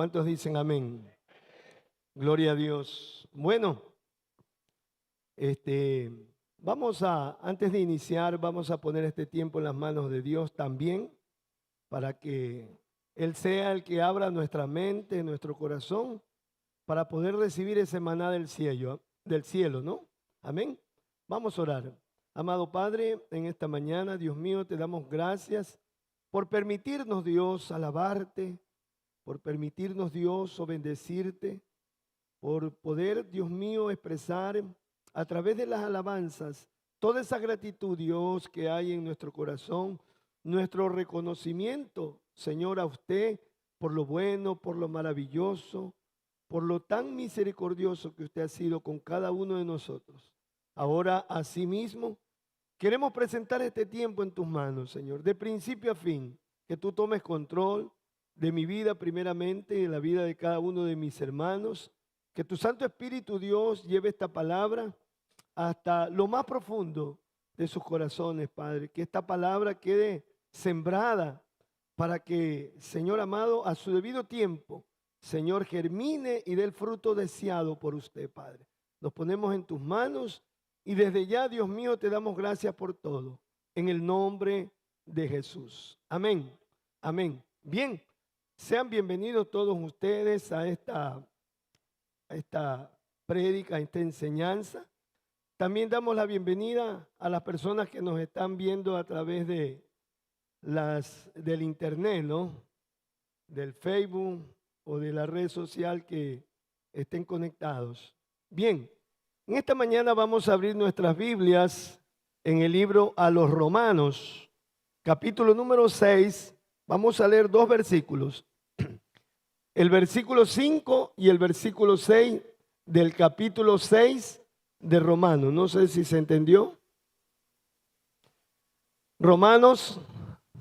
¿Cuántos dicen amén? Gloria a Dios. Bueno, antes de iniciar, vamos a poner este tiempo en las manos de Dios también, para que Él sea el que abra nuestra mente, nuestro corazón, para poder recibir ese maná del cielo, ¿no? Amén. Vamos a orar. Amado Padre, en esta mañana, Dios mío, te damos gracias por permitirnos, Dios, alabarte, por permitirnos, Dios, o bendecirte, por poder, Dios mío, expresar a través de las alabanzas toda esa gratitud, Dios, que hay en nuestro corazón, nuestro reconocimiento, Señor, a usted por lo bueno, por lo maravilloso, por lo tan misericordioso que usted ha sido con cada uno de nosotros. Ahora, asimismo, queremos presentar este tiempo en tus manos, Señor, de principio a fin, que tú tomes control de mi vida primeramente y de la vida de cada uno de mis hermanos. Que tu Santo Espíritu, Dios, lleve esta palabra hasta lo más profundo de sus corazones, Padre. Que esta palabra quede sembrada para que, Señor amado, a su debido tiempo, Señor, germine y dé el fruto deseado por usted, Padre. Nos ponemos en tus manos y desde ya, Dios mío, te damos gracias por todo. En el nombre de Jesús. Amén. Amén. Bien, sean bienvenidos todos ustedes a esta prédica, a esta enseñanza. También damos la bienvenida a las personas que nos están viendo a través de del internet, ¿no? Del Facebook o de la red social que estén conectados. Bien, en esta mañana vamos a abrir nuestras Biblias en el libro a los Romanos, capítulo número 6. Vamos a leer dos versículos. El versículo 5 y el versículo 6 del capítulo 6 de Romanos. No sé si se entendió. Romanos,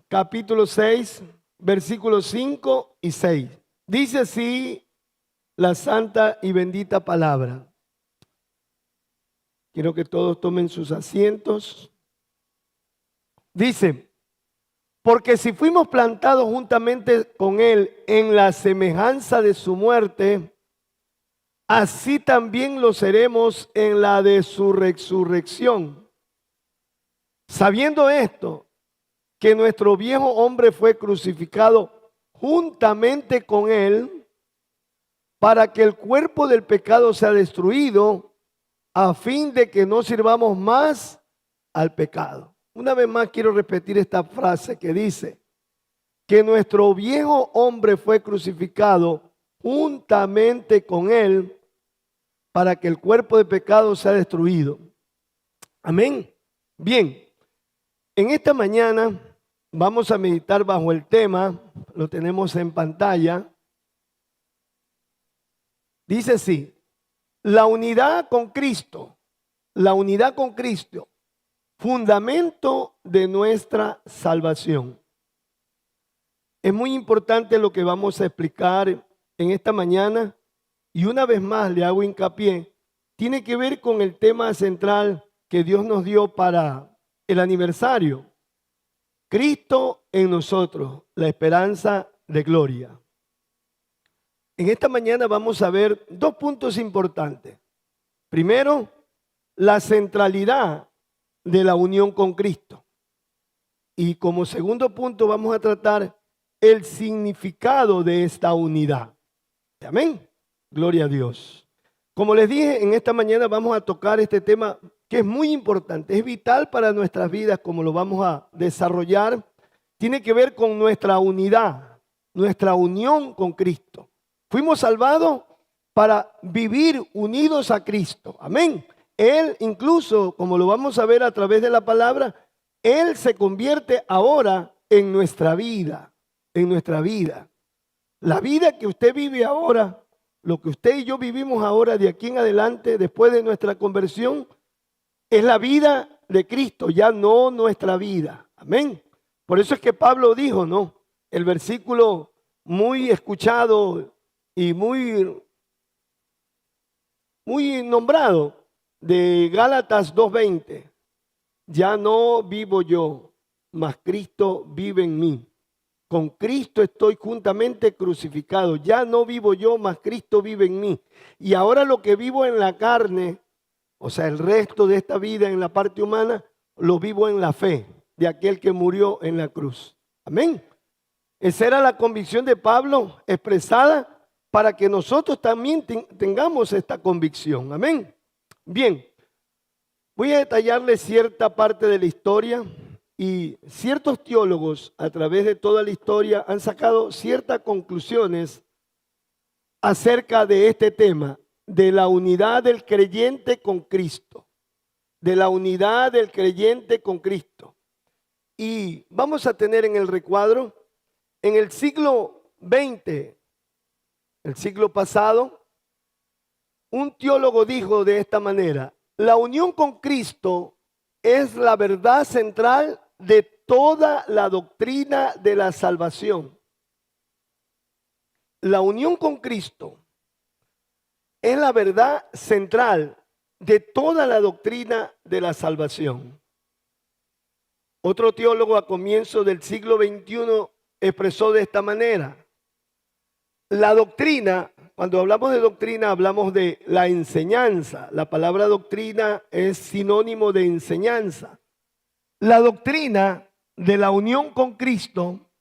capítulo 6, versículos 5 y 6. Dice así la santa y bendita palabra. Quiero que todos tomen sus asientos. Dice: porque si fuimos plantados juntamente con Él en la semejanza de su muerte, así también lo seremos en la de su resurrección. Sabiendo esto, que nuestro viejo hombre fue crucificado juntamente con Él, para que el cuerpo del pecado sea destruido, a fin de que no sirvamos más al pecado. Una vez más quiero repetir esta frase que dice que nuestro viejo hombre fue crucificado juntamente con Él para que el cuerpo de pecado sea destruido. Amén. Bien, en esta mañana vamos a meditar bajo el tema, lo tenemos en pantalla. Dice así: la unidad con Cristo, fundamento de nuestra salvación. Es muy importante lo que vamos a explicar en esta mañana, y una vez más le hago hincapié, tiene que ver con el tema central que Dios nos dio para el aniversario. Cristo en nosotros, la esperanza de gloria. En esta mañana vamos a ver dos puntos importantes. Primero, la centralidad de la unión con Cristo. Y como segundo punto vamos a tratar el significado de esta unidad. Amén. Gloria a Dios. Como les dije, en esta mañana vamos a tocar este tema que es muy importante, es vital para nuestras vidas, como lo vamos a desarrollar. Tiene que ver con nuestra unidad, nuestra unión con Cristo. Fuimos salvados para vivir unidos a Cristo. Amén. Él incluso, como lo vamos a ver a través de la palabra, Él se convierte ahora en nuestra vida, en nuestra vida. La vida que usted vive ahora, lo que usted y yo vivimos ahora de aquí en adelante, después de nuestra conversión, es la vida de Cristo, ya no nuestra vida. Amén. Por eso es que Pablo dijo, ¿no? El versículo muy escuchado y muy nombrado de Gálatas 2:20. Ya no vivo yo, mas Cristo vive en mí. Con Cristo estoy juntamente crucificado. Ya no vivo yo, mas Cristo vive en mí. Y ahora lo que vivo en la carne, o sea, el resto de esta vida en la parte humana, lo vivo en la fe de aquel que murió en la cruz. Amén. Esa era la convicción de Pablo expresada para que nosotros también tengamos esta convicción. Amén. Bien, voy a detallarle cierta parte de la historia y ciertos teólogos a través de toda la historia han sacado ciertas conclusiones acerca de este tema, de la unidad del creyente con Cristo, de la unidad del creyente con Cristo. Y vamos a tener en el recuadro, en el siglo XX, el siglo pasado, un teólogo dijo de esta manera: la unión con Cristo es la verdad central de toda la doctrina de la salvación. La unión con Cristo es la verdad central de toda la doctrina de la salvación. Otro teólogo a comienzo del siglo XXI expresó de esta manera: la doctrina, cuando hablamos de doctrina, hablamos de la enseñanza. La palabra doctrina es sinónimo de enseñanza. La doctrina de la unión con Cristo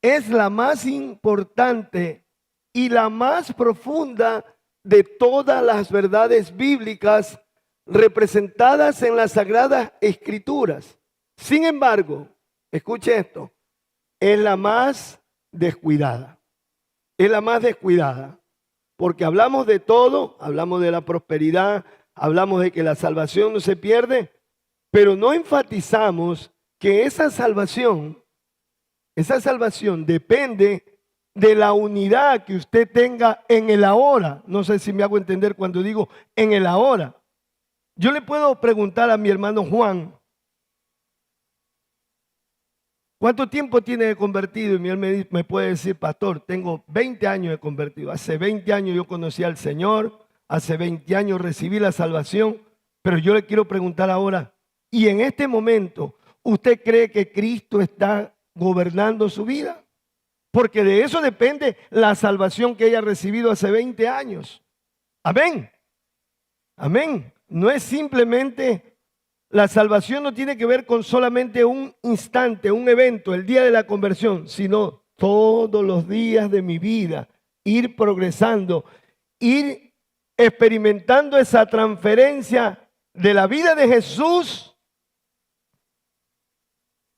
es la más importante y la más profunda de todas las verdades bíblicas representadas en las Sagradas Escrituras. Sin embargo, escuche esto, es la más descuidada. Es la más descuidada, porque hablamos de todo, hablamos de la prosperidad, hablamos de que la salvación no se pierde, pero no enfatizamos que esa salvación depende de la unidad que usted tenga en el ahora. No sé si me hago entender cuando digo en el ahora. Yo le puedo preguntar a mi hermano Juan, ¿cuánto tiempo tiene de convertido? Y él me puede decir: pastor, tengo 20 años de convertido. Hace 20 años yo conocí al Señor, hace 20 años recibí la salvación, pero yo le quiero preguntar ahora, ¿y en este momento usted cree que Cristo está gobernando su vida? Porque de eso depende la salvación que ella ha recibido hace 20 años. Amén. Amén. No es simplemente, la salvación no tiene que ver con solamente un instante, un evento, el día de la conversión, sino todos los días de mi vida, ir progresando, ir experimentando esa transferencia de la vida de Jesús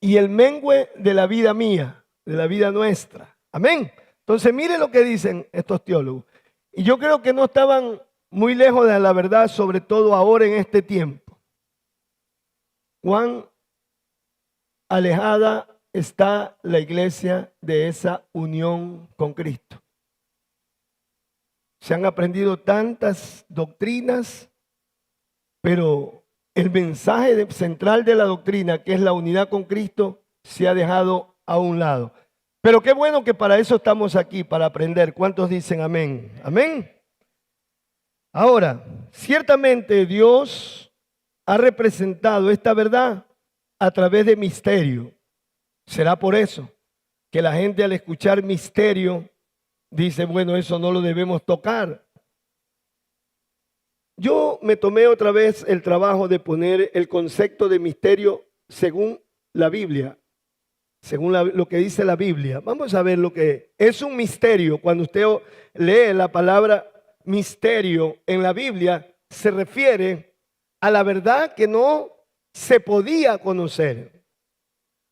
y el mengue de la vida mía, de la vida nuestra. Amén. Entonces mire lo que dicen estos teólogos. Y yo creo que no estaban muy lejos de la verdad, sobre todo ahora en este tiempo. ¿Cuán alejada está la iglesia de esa unión con Cristo? Se han aprendido tantas doctrinas, pero el mensaje central de la doctrina, que es la unidad con Cristo, se ha dejado a un lado. Pero qué bueno que para eso estamos aquí, para aprender. ¿Cuántos dicen amén? Amén. Ahora, ciertamente Dios ha representado esta verdad a través de misterio. Será por eso que la gente, al escuchar misterio, dice: bueno, eso no lo debemos tocar. Yo me tomé otra vez el trabajo de poner el concepto de misterio según la Biblia, según lo que dice la Biblia. Vamos a ver lo que es un misterio. Cuando usted lee la palabra misterio en la Biblia, se refiere a la verdad que no se podía conocer,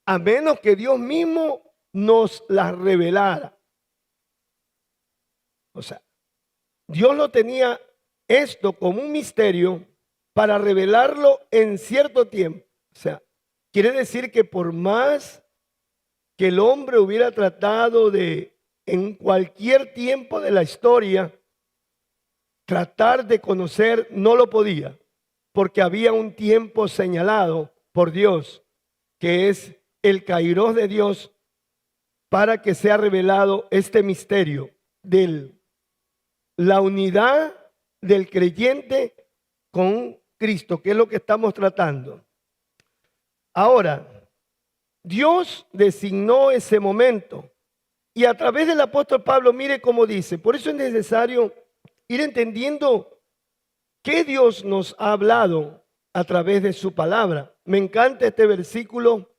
a menos que Dios mismo nos la revelara. O sea, Dios lo tenía esto como un misterio para revelarlo en cierto tiempo. O sea, quiere decir que por más que el hombre hubiera tratado de, en cualquier tiempo de la historia, tratar de conocer, no lo podía, porque había un tiempo señalado por Dios, que es el kairos de Dios, para que sea revelado este misterio de la unidad del creyente con Cristo, que es lo que estamos tratando. Ahora, Dios designó ese momento Y a través del apóstol Pablo, mire cómo dice, por eso es necesario ir entendiendo qué Dios nos ha hablado a través de su palabra. Me encanta este versículo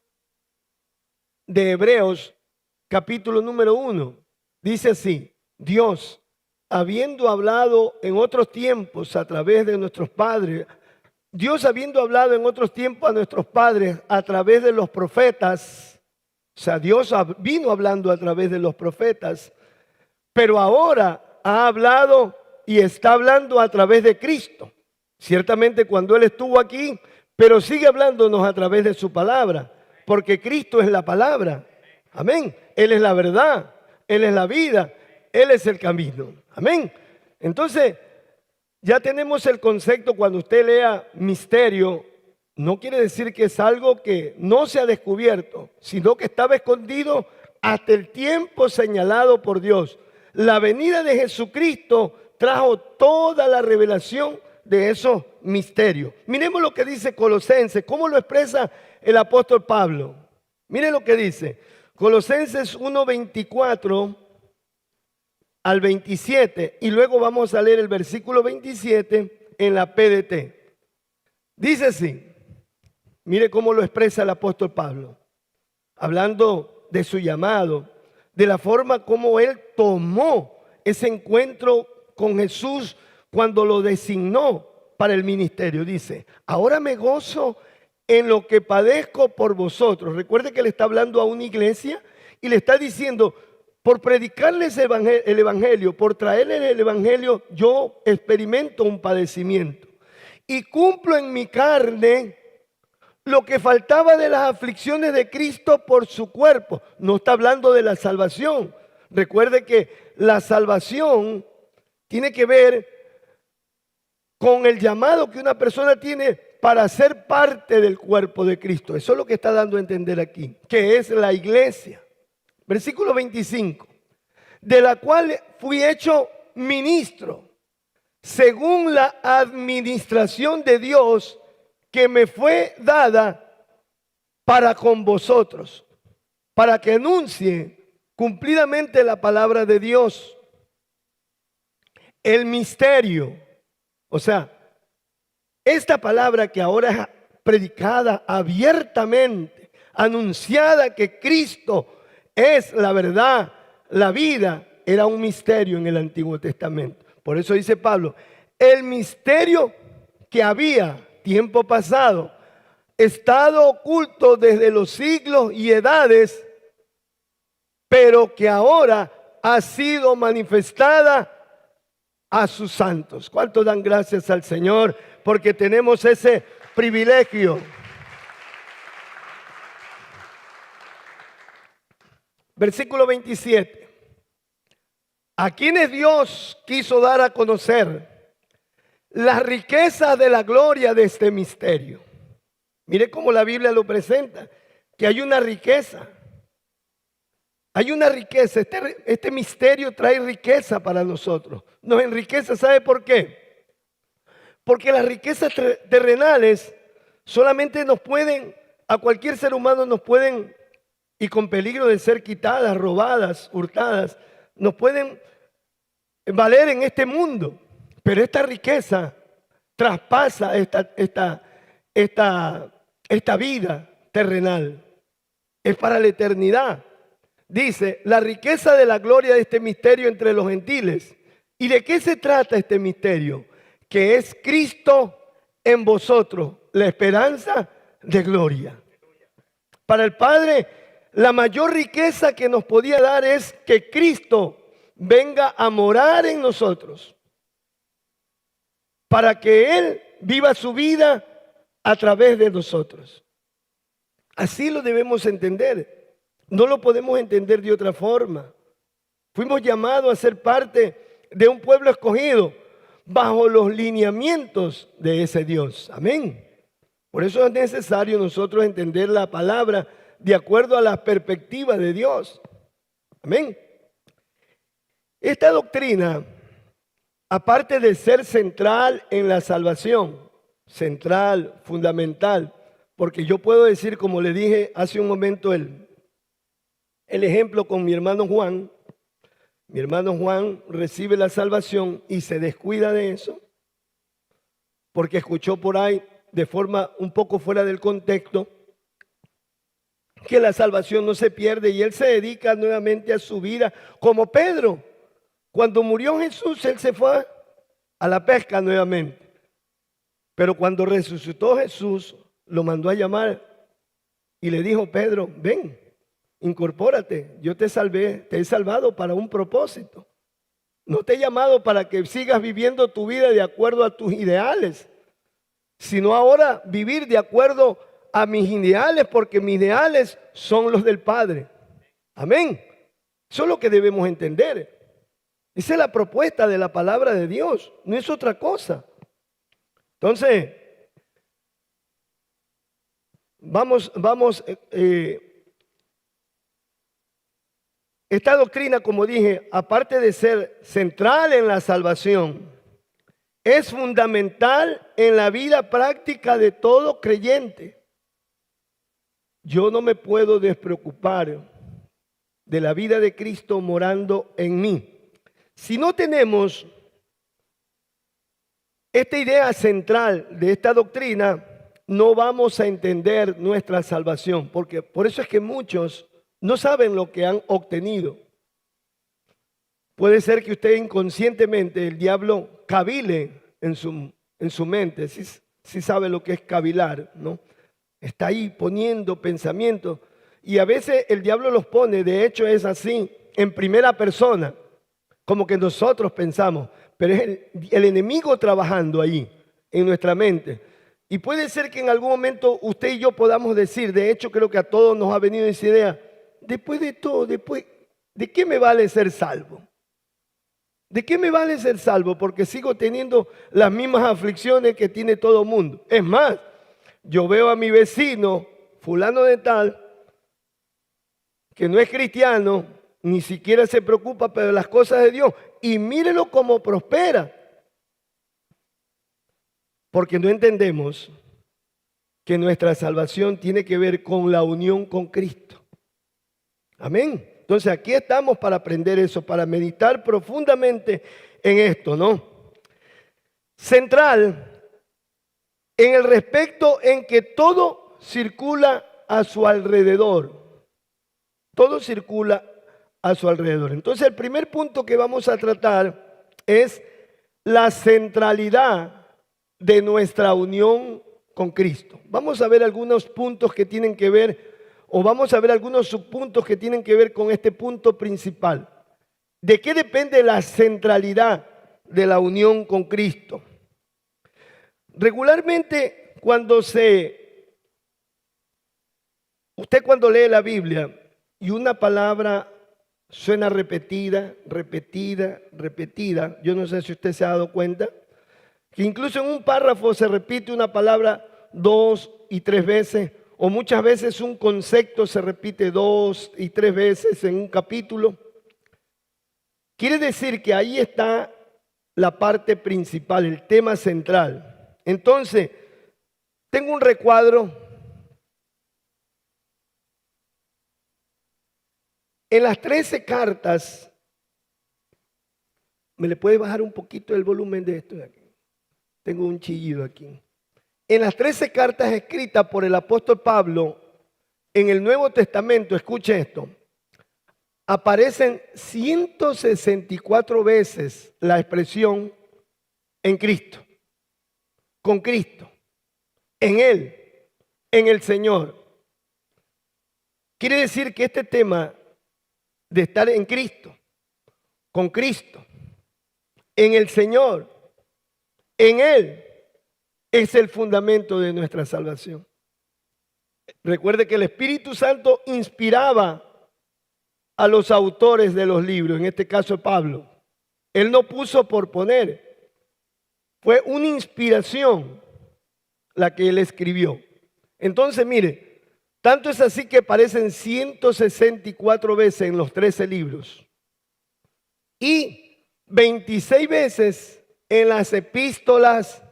de Hebreos, capítulo número 1. Dice así: Dios, habiendo hablado en otros tiempos a través de nuestros padres, Dios habiendo hablado en otros tiempos a nuestros padres a través de los profetas, o sea, Dios vino hablando a través de los profetas, pero ahora ha hablado y está hablando a través de Cristo. Ciertamente cuando Él estuvo aquí, pero sigue hablándonos a través de su palabra, porque Cristo es la palabra. Amén. Él es la verdad, Él es la vida, Él es el camino. Amén. Entonces, ya tenemos el concepto. Cuando usted lea misterio, no quiere decir que es algo que no se ha descubierto, sino que estaba escondido hasta el tiempo señalado por Dios. La venida de Jesucristo trajo toda la revelación de esos misterios. Miremos lo que dice Colosenses, cómo lo expresa el apóstol Pablo. Mire lo que dice Colosenses 1:24 al 27, y luego vamos a leer el versículo 27 en la PDT. Dice así, mire cómo lo expresa el apóstol Pablo, hablando de su llamado, de la forma como él tomó ese encuentro con Jesús cuando lo designó para el ministerio. Dice: ahora me gozo en lo que padezco por vosotros. Recuerde que le está hablando a una iglesia y le está diciendo: por predicarles el evangelio, por traerles el evangelio, yo experimento un padecimiento y cumplo en mi carne lo que faltaba de las aflicciones de Cristo por su cuerpo. No está hablando de la salvación. Recuerde que la salvación tiene que ver con el llamado que una persona tiene para ser parte del cuerpo de Cristo. Eso es lo que está dando a entender aquí, que es la iglesia. Versículo 25, de la cual fui hecho ministro, según la administración de Dios que me fue dada para con vosotros, para que anuncie cumplidamente la palabra de Dios. El misterio, o sea, esta palabra que ahora es predicada abiertamente, anunciada que Cristo es la verdad, la vida, era un misterio en el Antiguo Testamento. Por eso dice Pablo, el misterio que había tiempo pasado, estado oculto desde los siglos y edades, pero que ahora ha sido manifestada a sus santos. ¿Cuántos dan gracias al Señor? Porque tenemos ese privilegio. Versículo 27. A quienes Dios quiso dar a conocer la riqueza de la gloria de este misterio. Mire cómo la Biblia lo presenta, que hay una riqueza. Hay una riqueza. Este misterio trae riqueza para nosotros. Nos enriquece, ¿sabe por qué? Porque las riquezas terrenales solamente nos pueden, a cualquier ser humano nos pueden, y con peligro de ser quitadas, robadas, hurtadas, nos pueden valer en este mundo. Pero esta riqueza traspasa esta vida terrenal. Es para la eternidad. Dice, la riqueza de la gloria de este misterio entre los gentiles. ¿Y de qué se trata este misterio? Que es Cristo en vosotros, la esperanza de gloria. Para el Padre, la mayor riqueza que nos podía dar es que Cristo venga a morar en nosotros, para que Él viva su vida a través de nosotros. Así lo debemos entender. No lo podemos entender de otra forma. Fuimos llamados a ser parte de un pueblo escogido bajo los lineamientos de ese Dios. Amén. Por eso es necesario nosotros entender la palabra de acuerdo a la perspectiva de Dios. Amén. Esta doctrina, aparte de ser central en la salvación, central, fundamental, porque yo puedo decir, como le dije hace un momento, el el ejemplo con mi hermano Juan. Mi hermano Juan recibe la salvación y se descuida de eso porque escuchó por ahí de forma un poco fuera del contexto que la salvación no se pierde y él se dedica nuevamente a su vida como Pedro. Cuando murió Jesús, él se fue a la pesca nuevamente. Pero cuando resucitó Jesús, lo mandó a llamar y le dijo: Pedro, ven, incorpórate, yo te salvé, te he salvado para un propósito. No te he llamado para que sigas viviendo tu vida de acuerdo a tus ideales, sino ahora vivir de acuerdo a mis ideales, porque mis ideales son los del Padre. Amén. Eso es lo que debemos entender. Esa es la propuesta de la palabra de Dios, no es otra cosa. Entonces, esta doctrina, como dije, aparte de ser central en la salvación, es fundamental en la vida práctica de todo creyente. Yo no me puedo despreocupar de la vida de Cristo morando en mí. Si no tenemos esta idea central de esta doctrina, no vamos a entender nuestra salvación, porque por eso es que muchos no saben lo que han obtenido. Puede ser que usted inconscientemente, el diablo cavile en su mente, si sabe lo que es cavilar, ¿no? Está ahí poniendo pensamientos y a veces el diablo los pone, de hecho es así, en primera persona, como que nosotros pensamos, pero es el enemigo trabajando ahí en nuestra mente. Y puede ser que en algún momento usted y yo podamos decir, de hecho creo que a todos nos ha venido esa idea, después de todo, ¿de qué me vale ser salvo? ¿De qué me vale ser salvo? Porque sigo teniendo las mismas aflicciones que tiene todo el mundo. Es más, yo veo a mi vecino, fulano de tal, que no es cristiano, ni siquiera se preocupa de las cosas de Dios, y mírelo cómo prospera. Porque no entendemos que nuestra salvación tiene que ver con la unión con Cristo. Amén. Entonces aquí estamos para aprender eso, para meditar profundamente en esto, ¿no? Central en el respecto en que todo circula a su alrededor. Todo circula a su alrededor. Entonces el primer punto que vamos a tratar es la centralidad de nuestra unión con Cristo. Vamos a ver algunos puntos que tienen que ver, o vamos a ver algunos subpuntos que tienen que ver con este punto principal. ¿De qué depende la centralidad de la unión con Cristo? Regularmente usted cuando lee la Biblia y una palabra suena repetida, yo no sé si usted se ha dado cuenta, que incluso en un párrafo se repite una palabra 2 y 3 veces, o muchas veces un concepto se repite 2 y 3 veces en un capítulo. Quiere decir que ahí está la parte principal, el tema central. Entonces, tengo un recuadro. En las 13 cartas, ¿me le puede bajar un poquito el volumen de esto de aquí? Tengo un chillido aquí. En las 13 cartas escritas por el apóstol Pablo en el Nuevo Testamento, escuche esto, aparecen 164 veces la expresión en Cristo, con Cristo, en Él, en el Señor. Quiere decir que este tema de estar en Cristo, con Cristo, en el Señor, en Él, es el fundamento de nuestra salvación. Recuerde que el Espíritu Santo inspiraba a los autores de los libros, en este caso Pablo. Él no puso por poner, fue una inspiración la que él escribió. Entonces, mire, tanto es así que aparecen 164 veces en los 13 libros y 26 veces en las epístolas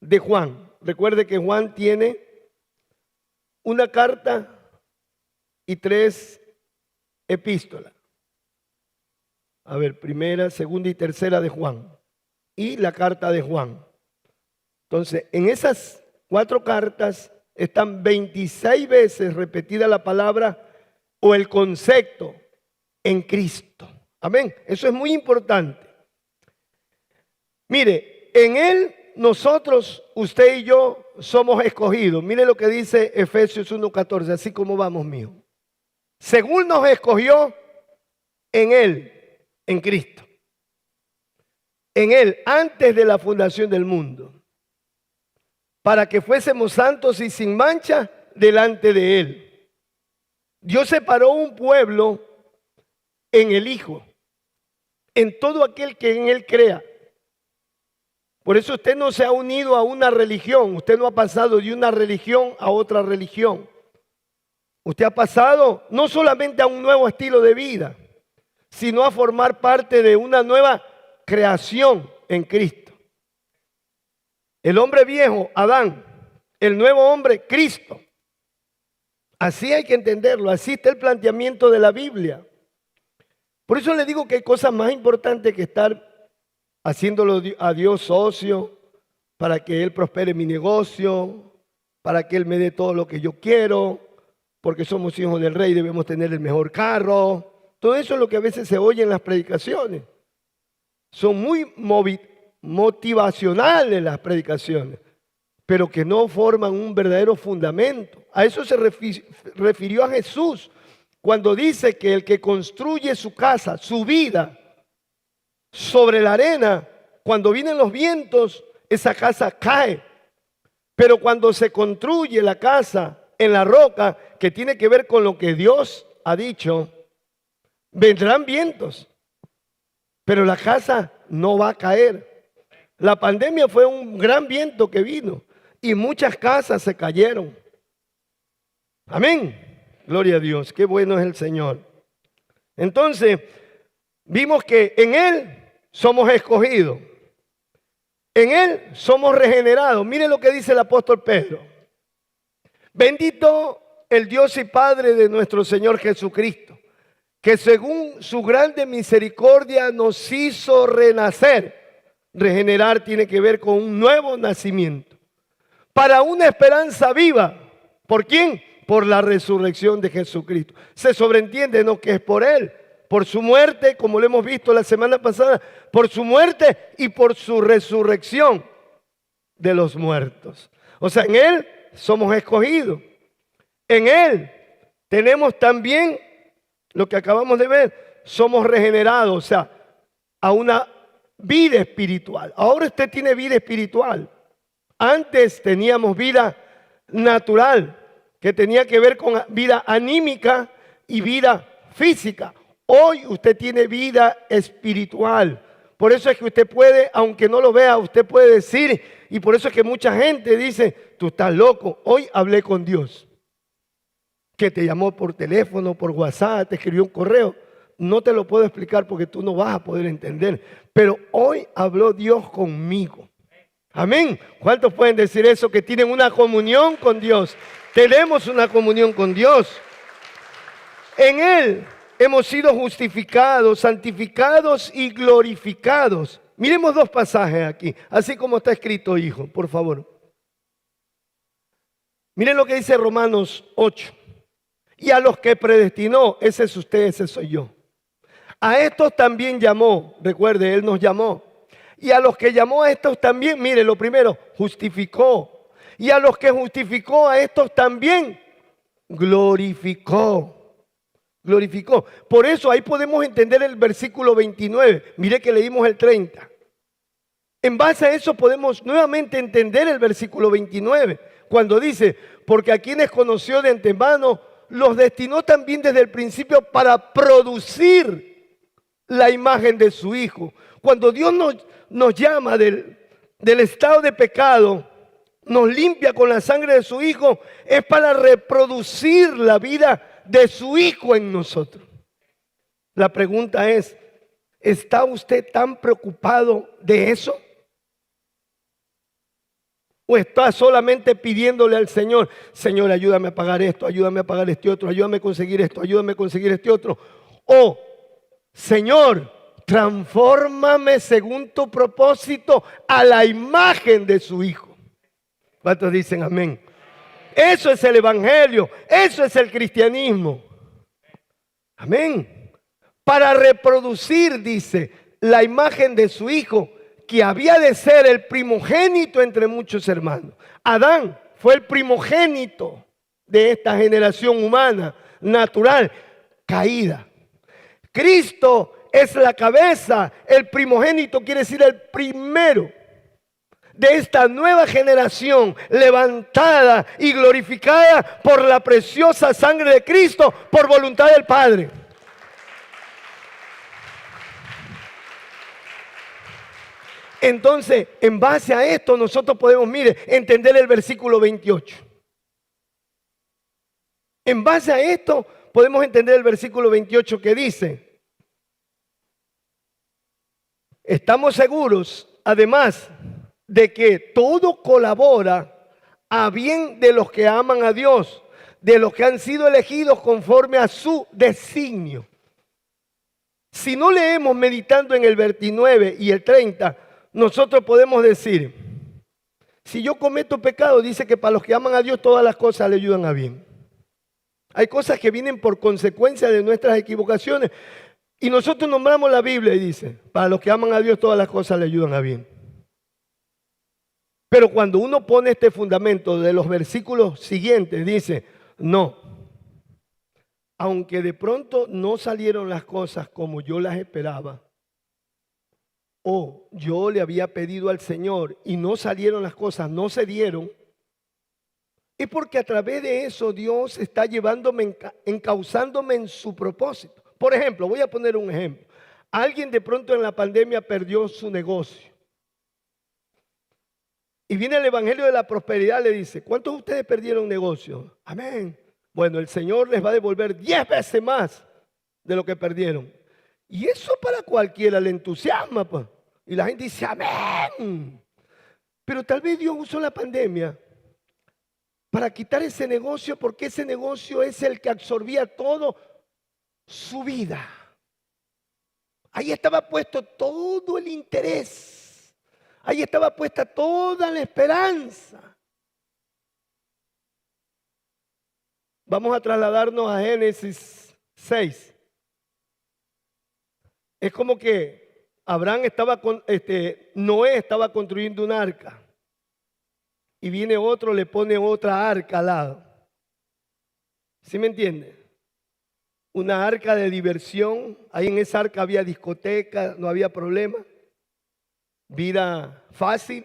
de Juan. Recuerde que Juan tiene una carta y 3 epístola. A ver, primera, segunda y tercera de Juan. Y la carta de Juan. Entonces, en esas 4 cartas están 26 veces repetida la palabra o el concepto en Cristo. Amén. Eso es muy importante. Mire, en Él nosotros, usted y yo, somos escogidos. Mire lo que dice Efesios 1:14, así como vamos, mío. Según nos escogió en Él, en Cristo. En Él, antes de la fundación del mundo. Para que fuésemos santos y sin mancha delante de Él. Dios separó un pueblo en el Hijo, en todo aquel que en Él crea. Por eso usted no se ha unido a una religión, usted no ha pasado de una religión a otra religión. Usted ha pasado no solamente a un nuevo estilo de vida, sino a formar parte de una nueva creación en Cristo. El hombre viejo, Adán, el nuevo hombre, Cristo. Así hay que entenderlo, así está el planteamiento de la Biblia. Por eso le digo que hay cosas más importantes que estar haciéndolo a Dios socio, para que Él prospere mi negocio, para que Él me dé todo lo que yo quiero, porque somos hijos del Rey, debemos tener el mejor carro. Todo eso es lo que a veces se oye en las predicaciones. Son muy motivacionales las predicaciones, pero que no forman un verdadero fundamento. A eso se refirió a Jesús cuando dice que el que construye su casa, su vida, sobre la arena, cuando vienen los vientos, esa casa cae. Pero cuando se construye la casa en la roca, que tiene que ver con lo que Dios ha dicho, vendrán vientos, pero la casa no va a caer. La pandemia fue un gran viento que vino y muchas casas se cayeron. Amén. Gloria a Dios, qué bueno es el Señor. Entonces, vimos que en Él somos escogidos. En Él somos regenerados. Mire lo que dice el apóstol Pedro. Bendito el Dios y Padre de nuestro Señor Jesucristo, que según su grande misericordia nos hizo renacer. Regenerar tiene que ver con un nuevo nacimiento. Para una esperanza viva. ¿Por quién? Por la resurrección de Jesucristo. Se sobreentiende, ¿no?, que es por Él. Por su muerte, como lo hemos visto la semana pasada, por su muerte y por su resurrección de los muertos. O sea, en Él somos escogidos. En Él tenemos también lo que acabamos de ver, somos regenerados, o sea, a una vida espiritual. Ahora usted tiene vida espiritual. Antes teníamos vida natural, que tenía que ver con vida anímica y vida física. Hoy usted tiene vida espiritual. Por eso es que usted puede, aunque no lo vea, usted puede decir, y por eso es que mucha gente dice, tú estás loco, hoy hablé con Dios. Que te llamó por teléfono, por WhatsApp, te escribió un correo. No te lo puedo explicar porque tú no vas a poder entender. Pero hoy habló Dios conmigo. Amén. ¿Cuántos pueden decir eso? Que tienen una comunión con Dios. Tenemos una comunión con Dios. En Él hemos sido justificados, santificados y glorificados. Miremos 2 pasajes aquí, así como está escrito, hijo, por favor. Miren lo que dice Romanos 8. Y a los que predestinó, ese es usted, ese soy yo. A estos también llamó, recuerde, Él nos llamó. Y a los que llamó a estos también, mire, lo primero, justificó. Y a los que justificó a estos también, glorificó. Glorificó. Por eso ahí podemos entender el versículo 29. Mire que leímos el 30. En base a eso podemos nuevamente entender el versículo 29. Cuando dice, porque a quienes conoció de antemano, los destinó también desde el principio para producir la imagen de su Hijo. Cuando Dios nos llama del estado de pecado, nos limpia con la sangre de su Hijo, es para reproducir la vida de su Hijo en nosotros. La pregunta es, ¿está usted tan preocupado de eso? ¿O está solamente pidiéndole al Señor, Señor, ayúdame a pagar esto, ayúdame a pagar este otro, ayúdame a conseguir esto, ayúdame a conseguir este otro? O, Señor, transfórmame según tu propósito a la imagen de su Hijo. ¿Cuántos dicen amén? Eso es el evangelio, eso es el cristianismo. Amén. Para reproducir, dice, la imagen de su Hijo, que había de ser el primogénito entre muchos hermanos. Adán fue el primogénito de esta generación humana, natural, caída. Cristo es la cabeza, el primogénito quiere decir el primero de esta nueva generación levantada y glorificada por la preciosa sangre de Cristo, por voluntad del Padre. Entonces, en base a esto, nosotros podemos, mire, entender el versículo 28. En base a esto, podemos entender el versículo 28 que dice: estamos seguros, además, de que todo colabora a bien de los que aman a Dios, de los que han sido elegidos conforme a su designio. Si no leemos meditando en el 29 y el 30, nosotros podemos decir, si yo cometo pecado, dice que para los que aman a Dios todas las cosas le ayudan a bien. Hay cosas que vienen por consecuencia de nuestras equivocaciones. Y nosotros nombramos la Biblia y dice, para los que aman a Dios todas las cosas le ayudan a bien. Pero cuando uno pone este fundamento de los versículos siguientes, dice, no. Aunque de pronto no salieron las cosas como yo las esperaba, o yo le había pedido al Señor y no salieron las cosas, no se dieron, es porque a través de eso Dios está llevándome, encauzándome en su propósito. Por ejemplo, voy a poner un ejemplo. Alguien de pronto en la pandemia perdió su negocio. Y viene el evangelio de la prosperidad, le dice, ¿cuántos de ustedes perdieron negocio? Amén. Bueno, el Señor les va a devolver 10 veces más de lo que perdieron. Y eso para cualquiera le entusiasma, pues. Y la gente dice, amén. Pero tal vez Dios usó la pandemia para quitar ese negocio, porque ese negocio es el que absorbía todo su vida. Ahí estaba puesto todo el interés. Ahí estaba puesta toda la esperanza. Vamos a trasladarnos a Génesis 6. Es como que Noé estaba construyendo un arca. Y viene otro, le pone otra arca al lado. ¿Sí me entiende? Una arca de diversión. Ahí en esa arca había discoteca, no había problema. Vida fácil.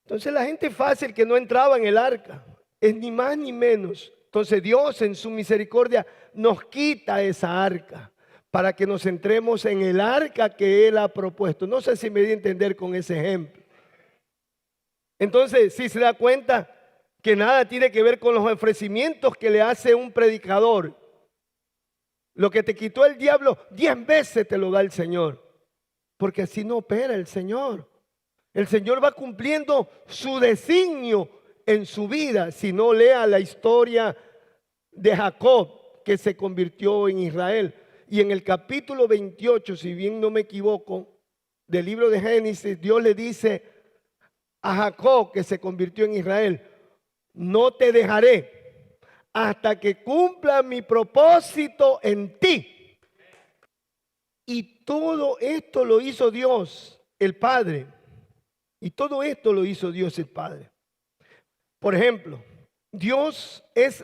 Entonces la gente fácil que no entraba en el arca es ni más ni menos. Entonces Dios en su misericordia nos quita esa arca para que nos centremos en el arca que Él ha propuesto. No sé si me di a entender con ese ejemplo. Entonces, si se da cuenta que nada tiene que ver con los ofrecimientos que le hace un predicador. Lo que te quitó el diablo, 10 veces te lo da el Señor. Porque así no opera el Señor. El Señor va cumpliendo su designio en su vida. Si no, lea la historia de Jacob, que se convirtió en Israel. Y en el capítulo 28, si bien no me equivoco, del libro de Génesis, Dios le dice a Jacob, que se convirtió en Israel, no te dejaré hasta que cumpla mi propósito en ti. Y todo esto lo hizo Dios, el Padre. Y todo esto lo hizo Dios, el Padre. Por ejemplo, Dios es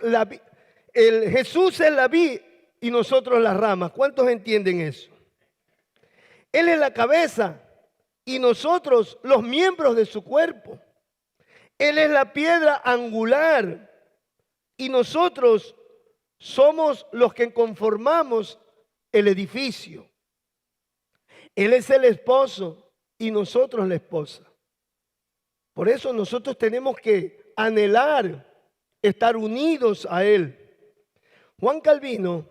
Jesús es la vid y nosotros las ramas. ¿Cuántos entienden eso? Él es la cabeza y nosotros los miembros de su cuerpo. Él es la piedra angular y nosotros somos los que conformamos el edificio. Él es el esposo y nosotros la esposa. Por eso nosotros tenemos que anhelar estar unidos a Él. Juan Calvino,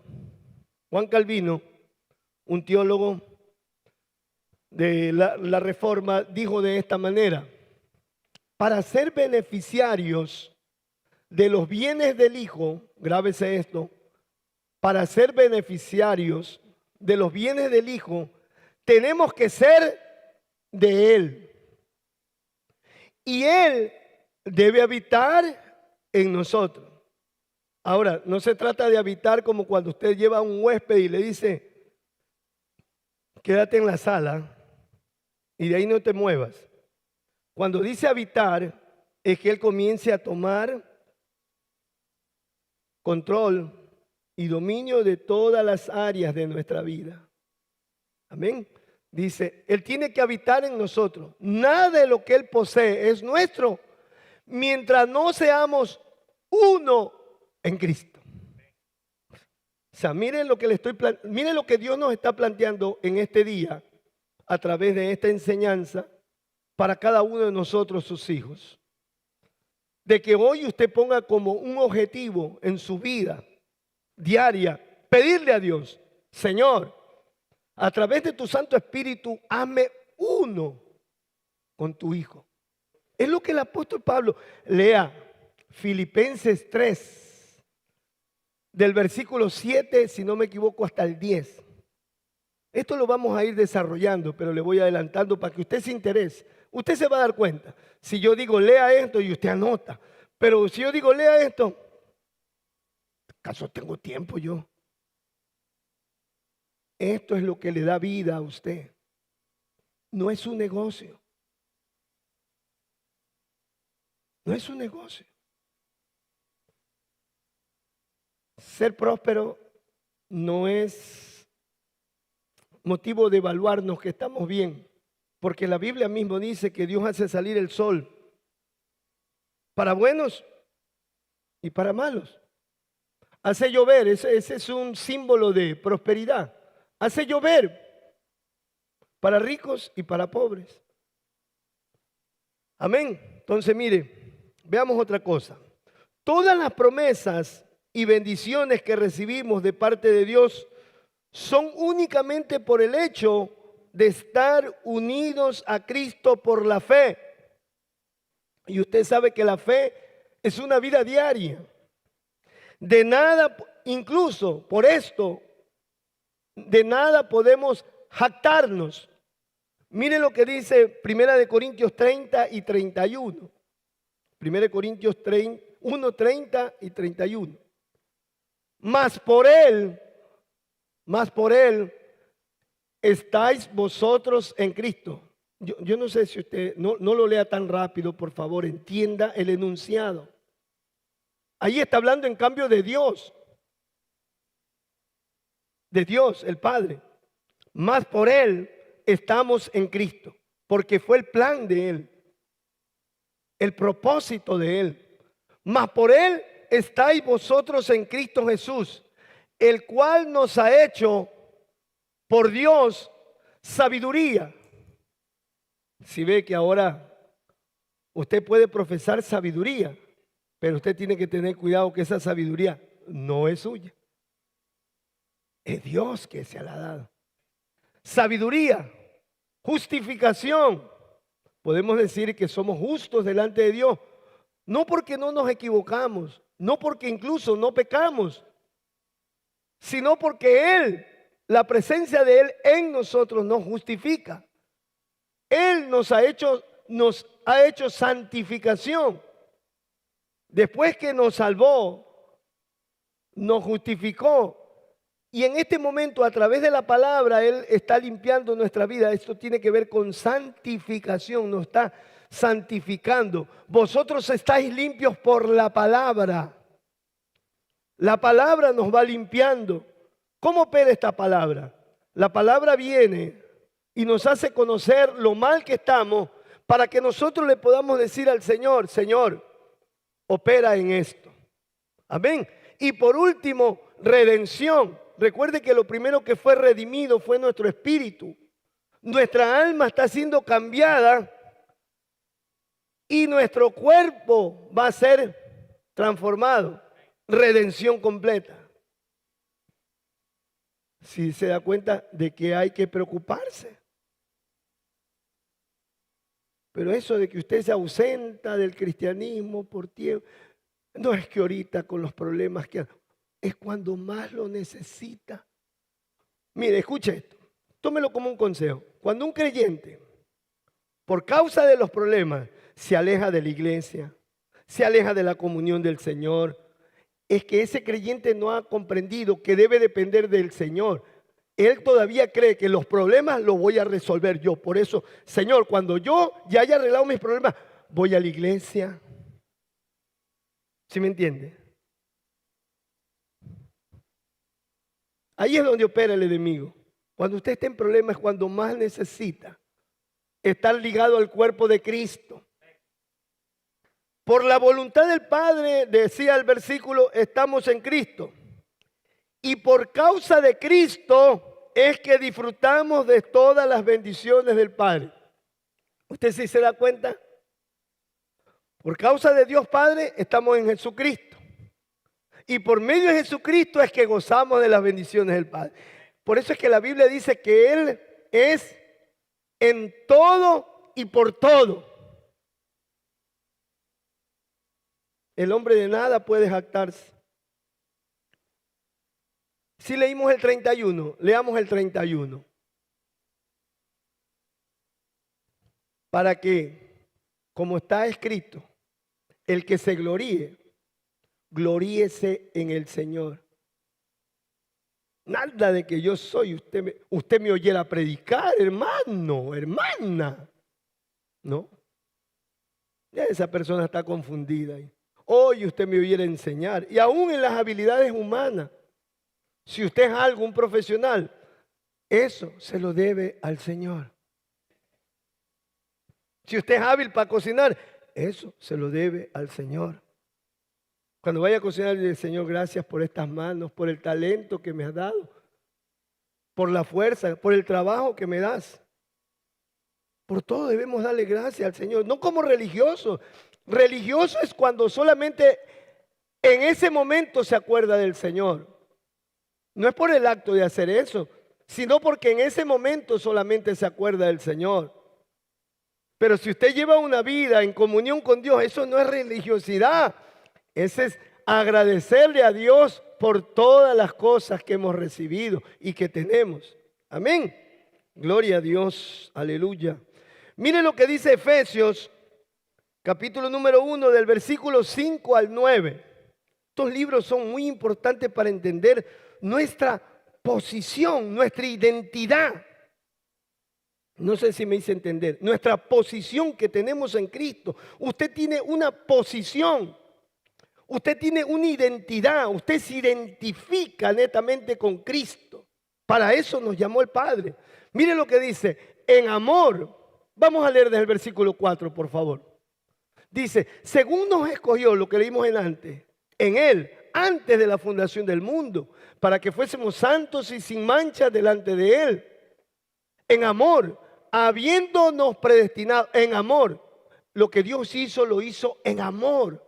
un teólogo de la Reforma, dijo de esta manera: para ser beneficiarios de los bienes del Hijo, grábese esto, para ser beneficiarios de los bienes del Hijo, tenemos que ser de Él. Y Él debe habitar en nosotros. Ahora, no se trata de habitar como cuando usted lleva a un huésped y le dice, quédate en la sala y de ahí no te muevas. Cuando dice habitar, es que Él comience a tomar control y dominio de todas las áreas de nuestra vida. Amén. Dice, Él tiene que habitar en nosotros. Nada de lo que Él posee es nuestro mientras no seamos uno en Cristo. O sea, miren lo que miren lo que Dios nos está planteando en este día a través de esta enseñanza para cada uno de nosotros, sus hijos. De que hoy usted ponga como un objetivo en su vida diaria, pedirle a Dios, Señor, a través de tu Santo Espíritu, hazme uno con tu Hijo. Es lo que el apóstol Pablo, lea Filipenses 3, del versículo 7, si no me equivoco, hasta el 10. Esto lo vamos a ir desarrollando, pero le voy adelantando para que usted se interese. Usted se va a dar cuenta. Si yo digo, lea esto y usted anota. Pero si yo digo, lea esto, ¿acaso tengo tiempo yo? Esto es lo que le da vida a usted. No es un negocio. No es un negocio. Ser próspero no es motivo de evaluarnos que estamos bien, porque la Biblia mismo dice que Dios hace salir el sol para buenos y para malos. Hace llover, ese es un símbolo de prosperidad. Hace llover para ricos y para pobres. Amén. Entonces, mire, veamos otra cosa. Todas las promesas y bendiciones que recibimos de parte de Dios son únicamente por el hecho de estar unidos a Cristo por la fe. Y usted sabe que la fe es una vida diaria. De nada, incluso por esto, de nada podemos jactarnos. Mire lo que dice 1 Corintios 30 y 31. 1 Corintios 1, 30 y 31. Mas por Él estáis vosotros en Cristo. Yo no sé si usted, no lo lea tan rápido, por favor, entienda el enunciado. Ahí está hablando en cambio de Dios el Padre. Mas por Él estamos en Cristo, porque fue el plan de Él, el propósito de Él. Mas por Él estáis vosotros en Cristo Jesús, el cual nos ha hecho por Dios sabiduría. Si ve que ahora usted puede profesar sabiduría, pero usted tiene que tener cuidado que esa sabiduría no es suya. Es Dios que se la ha dado. Sabiduría, justificación. Podemos decir que somos justos delante de Dios, no porque no nos equivocamos, no porque incluso no pecamos, sino porque Él, la presencia de Él en nosotros nos justifica. Él nos ha hecho santificación. Después que nos salvó, nos justificó. Y en este momento, a través de la palabra, Él está limpiando nuestra vida. Esto tiene que ver con santificación, nos está santificando. Vosotros estáis limpios por la palabra. La palabra nos va limpiando. ¿Cómo opera esta palabra? La palabra viene y nos hace conocer lo mal que estamos para que nosotros le podamos decir al Señor, Señor, opera en esto. Amén. Y por último, redención. Recuerde que lo primero que fue redimido fue nuestro espíritu. Nuestra alma está siendo cambiada y nuestro cuerpo va a ser transformado. Redención completa. Si se da cuenta de que hay que preocuparse. Pero eso de que usted se ausenta del cristianismo por tiempo, no es que ahorita con los problemas que... es cuando más lo necesita. Mire, escuche esto. Tómelo como un consejo. Cuando un creyente, por causa de los problemas, se aleja de la iglesia, se aleja de la comunión del Señor, es que ese creyente no ha comprendido que debe depender del Señor. Él todavía cree que los problemas los voy a resolver yo. Por eso, Señor, cuando yo ya haya arreglado mis problemas, voy a la iglesia. ¿Sí me entiende? Ahí es donde opera el enemigo. Cuando usted está en problemas es cuando más necesita estar ligado al cuerpo de Cristo. Por la voluntad del Padre, decía el versículo, estamos en Cristo. Y por causa de Cristo es que disfrutamos de todas las bendiciones del Padre. ¿Usted sí se da cuenta? Por causa de Dios Padre estamos en Jesucristo. Y por medio de Jesucristo es que gozamos de las bendiciones del Padre. Por eso es que la Biblia dice que Él es en todo y por todo. El hombre de nada puede jactarse. Si leímos el 31, leamos el 31. Para que, como está escrito, el que se gloríe, gloríese en el Señor. Nada de que yo soy, usted me oyera predicar, hermano, hermana. No. Esa persona está confundida. Hoy usted me oyera enseñar. Y aún en las habilidades humanas. Si usted es algo, un profesional, eso se lo debe al Señor. Si usted es hábil para cocinar, eso se lo debe al Señor. Cuando vaya a cocinar, dile, Señor, gracias por estas manos, por el talento que me has dado, por la fuerza, por el trabajo que me das. Por todo debemos darle gracias al Señor. No como religioso. Religioso es cuando solamente en ese momento se acuerda del Señor. No es por el acto de hacer eso, sino porque en ese momento solamente se acuerda del Señor. Pero si usted lleva una vida en comunión con Dios, eso no es religiosidad. Ese es agradecerle a Dios por todas las cosas que hemos recibido y que tenemos. Amén. Gloria a Dios. Aleluya. Mire lo que dice Efesios, capítulo número 1, del versículo 5 al 9. Estos libros son muy importantes para entender nuestra posición, nuestra identidad. No sé si me hice entender. Nuestra posición que tenemos en Cristo. Usted tiene una posición. Usted tiene una identidad. Usted se identifica netamente con Cristo. Para eso nos llamó el Padre. Mire lo que dice. En amor. Vamos a leer desde el versículo 4, por favor. Dice, según nos escogió, lo que leímos antes, en Él, antes de la fundación del mundo, para que fuésemos santos y sin mancha delante de Él. En amor, habiéndonos predestinado, en amor. Lo que Dios hizo, lo hizo en amor.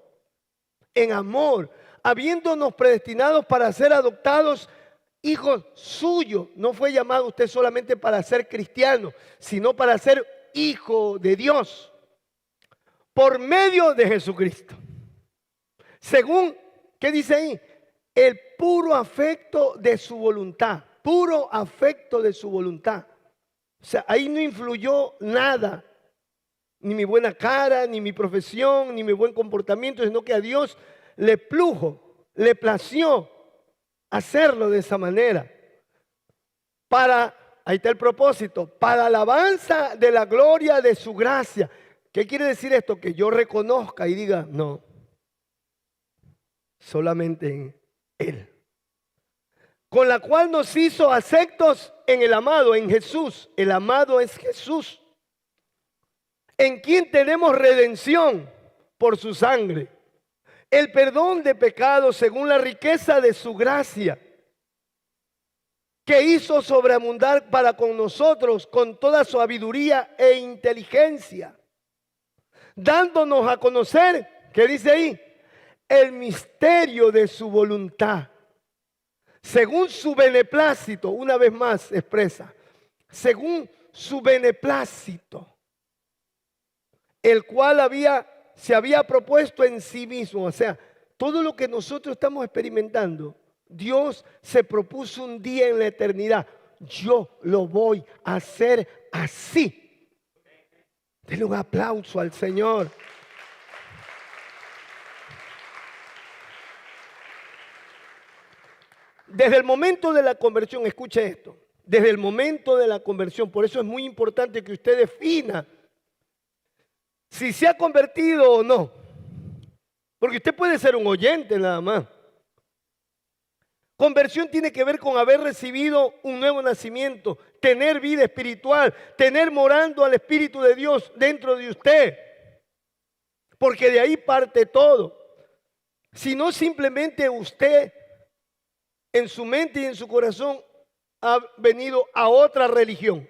En amor, habiéndonos predestinados para ser adoptados hijos suyos. No fue llamado usted solamente para ser cristiano, sino para ser hijo de Dios. Por medio de Jesucristo. Según, ¿qué dice ahí? El puro afecto de su voluntad. Puro afecto de su voluntad. O sea, ahí no influyó nada. Ni mi buena cara, ni mi profesión, ni mi buen comportamiento, sino que a Dios le plujo, le plació hacerlo de esa manera. Ahí está el propósito, para alabanza de la gloria de su gracia. ¿Qué quiere decir esto? Que yo reconozca y diga, no, solamente en Él. Con la cual nos hizo aceptos en el amado, en Jesús. El amado es Jesús. En quien tenemos redención por su sangre. El perdón de pecados según la riqueza de su gracia. Que hizo sobreabundar para con nosotros con toda sabiduría e inteligencia. Dándonos a conocer, ¿qué dice ahí? El misterio de su voluntad. Según su beneplácito, una vez más expresa, según su beneplácito, el cual se había propuesto en sí mismo. O sea, todo lo que nosotros estamos experimentando Dios se propuso un día en la eternidad. Yo lo voy a hacer así. Denle un aplauso al Señor. Desde el momento de la conversión, escuche esto, desde el momento de la conversión, por eso es muy importante que usted defina si se ha convertido o no. Porque usted puede ser un oyente nada más. Conversión tiene que ver con haber recibido un nuevo nacimiento, tener vida espiritual, tener morando al Espíritu de Dios dentro de usted. Porque de ahí parte todo. Si no, simplemente usted en su mente y en su corazón ha venido a otra religión.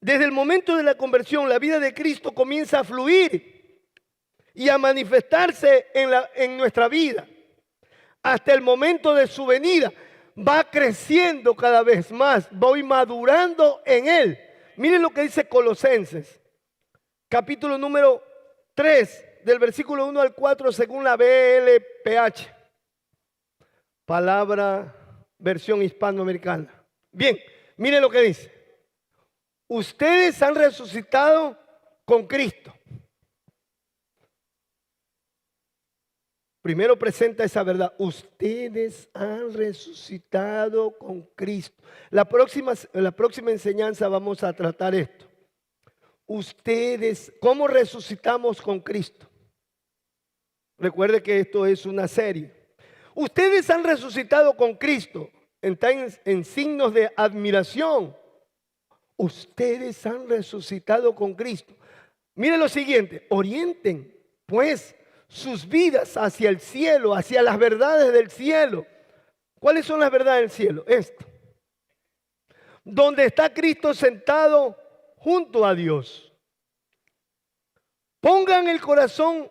Desde el momento de la conversión, la vida de Cristo comienza a fluir y a manifestarse en nuestra vida. Hasta el momento de su venida, va creciendo cada vez más, voy madurando en Él. Miren lo que dice Colosenses, capítulo número 3, del versículo 1 al 4, según la BLPH. Palabra, versión hispanoamericana. Bien, miren lo que dice. Ustedes han resucitado con Cristo. Primero presenta esa verdad. Ustedes han resucitado con Cristo. La próxima enseñanza vamos a tratar esto. Ustedes, ¿cómo resucitamos con Cristo? Recuerde que esto es una serie. Ustedes han resucitado con Cristo. Están en signos de admiración. Ustedes han resucitado con Cristo. Miren lo siguiente. Orienten, pues, sus vidas hacia el cielo, hacia las verdades del cielo. ¿Cuáles son las verdades del cielo? Esto. Donde está Cristo sentado junto a Dios. Pongan el corazón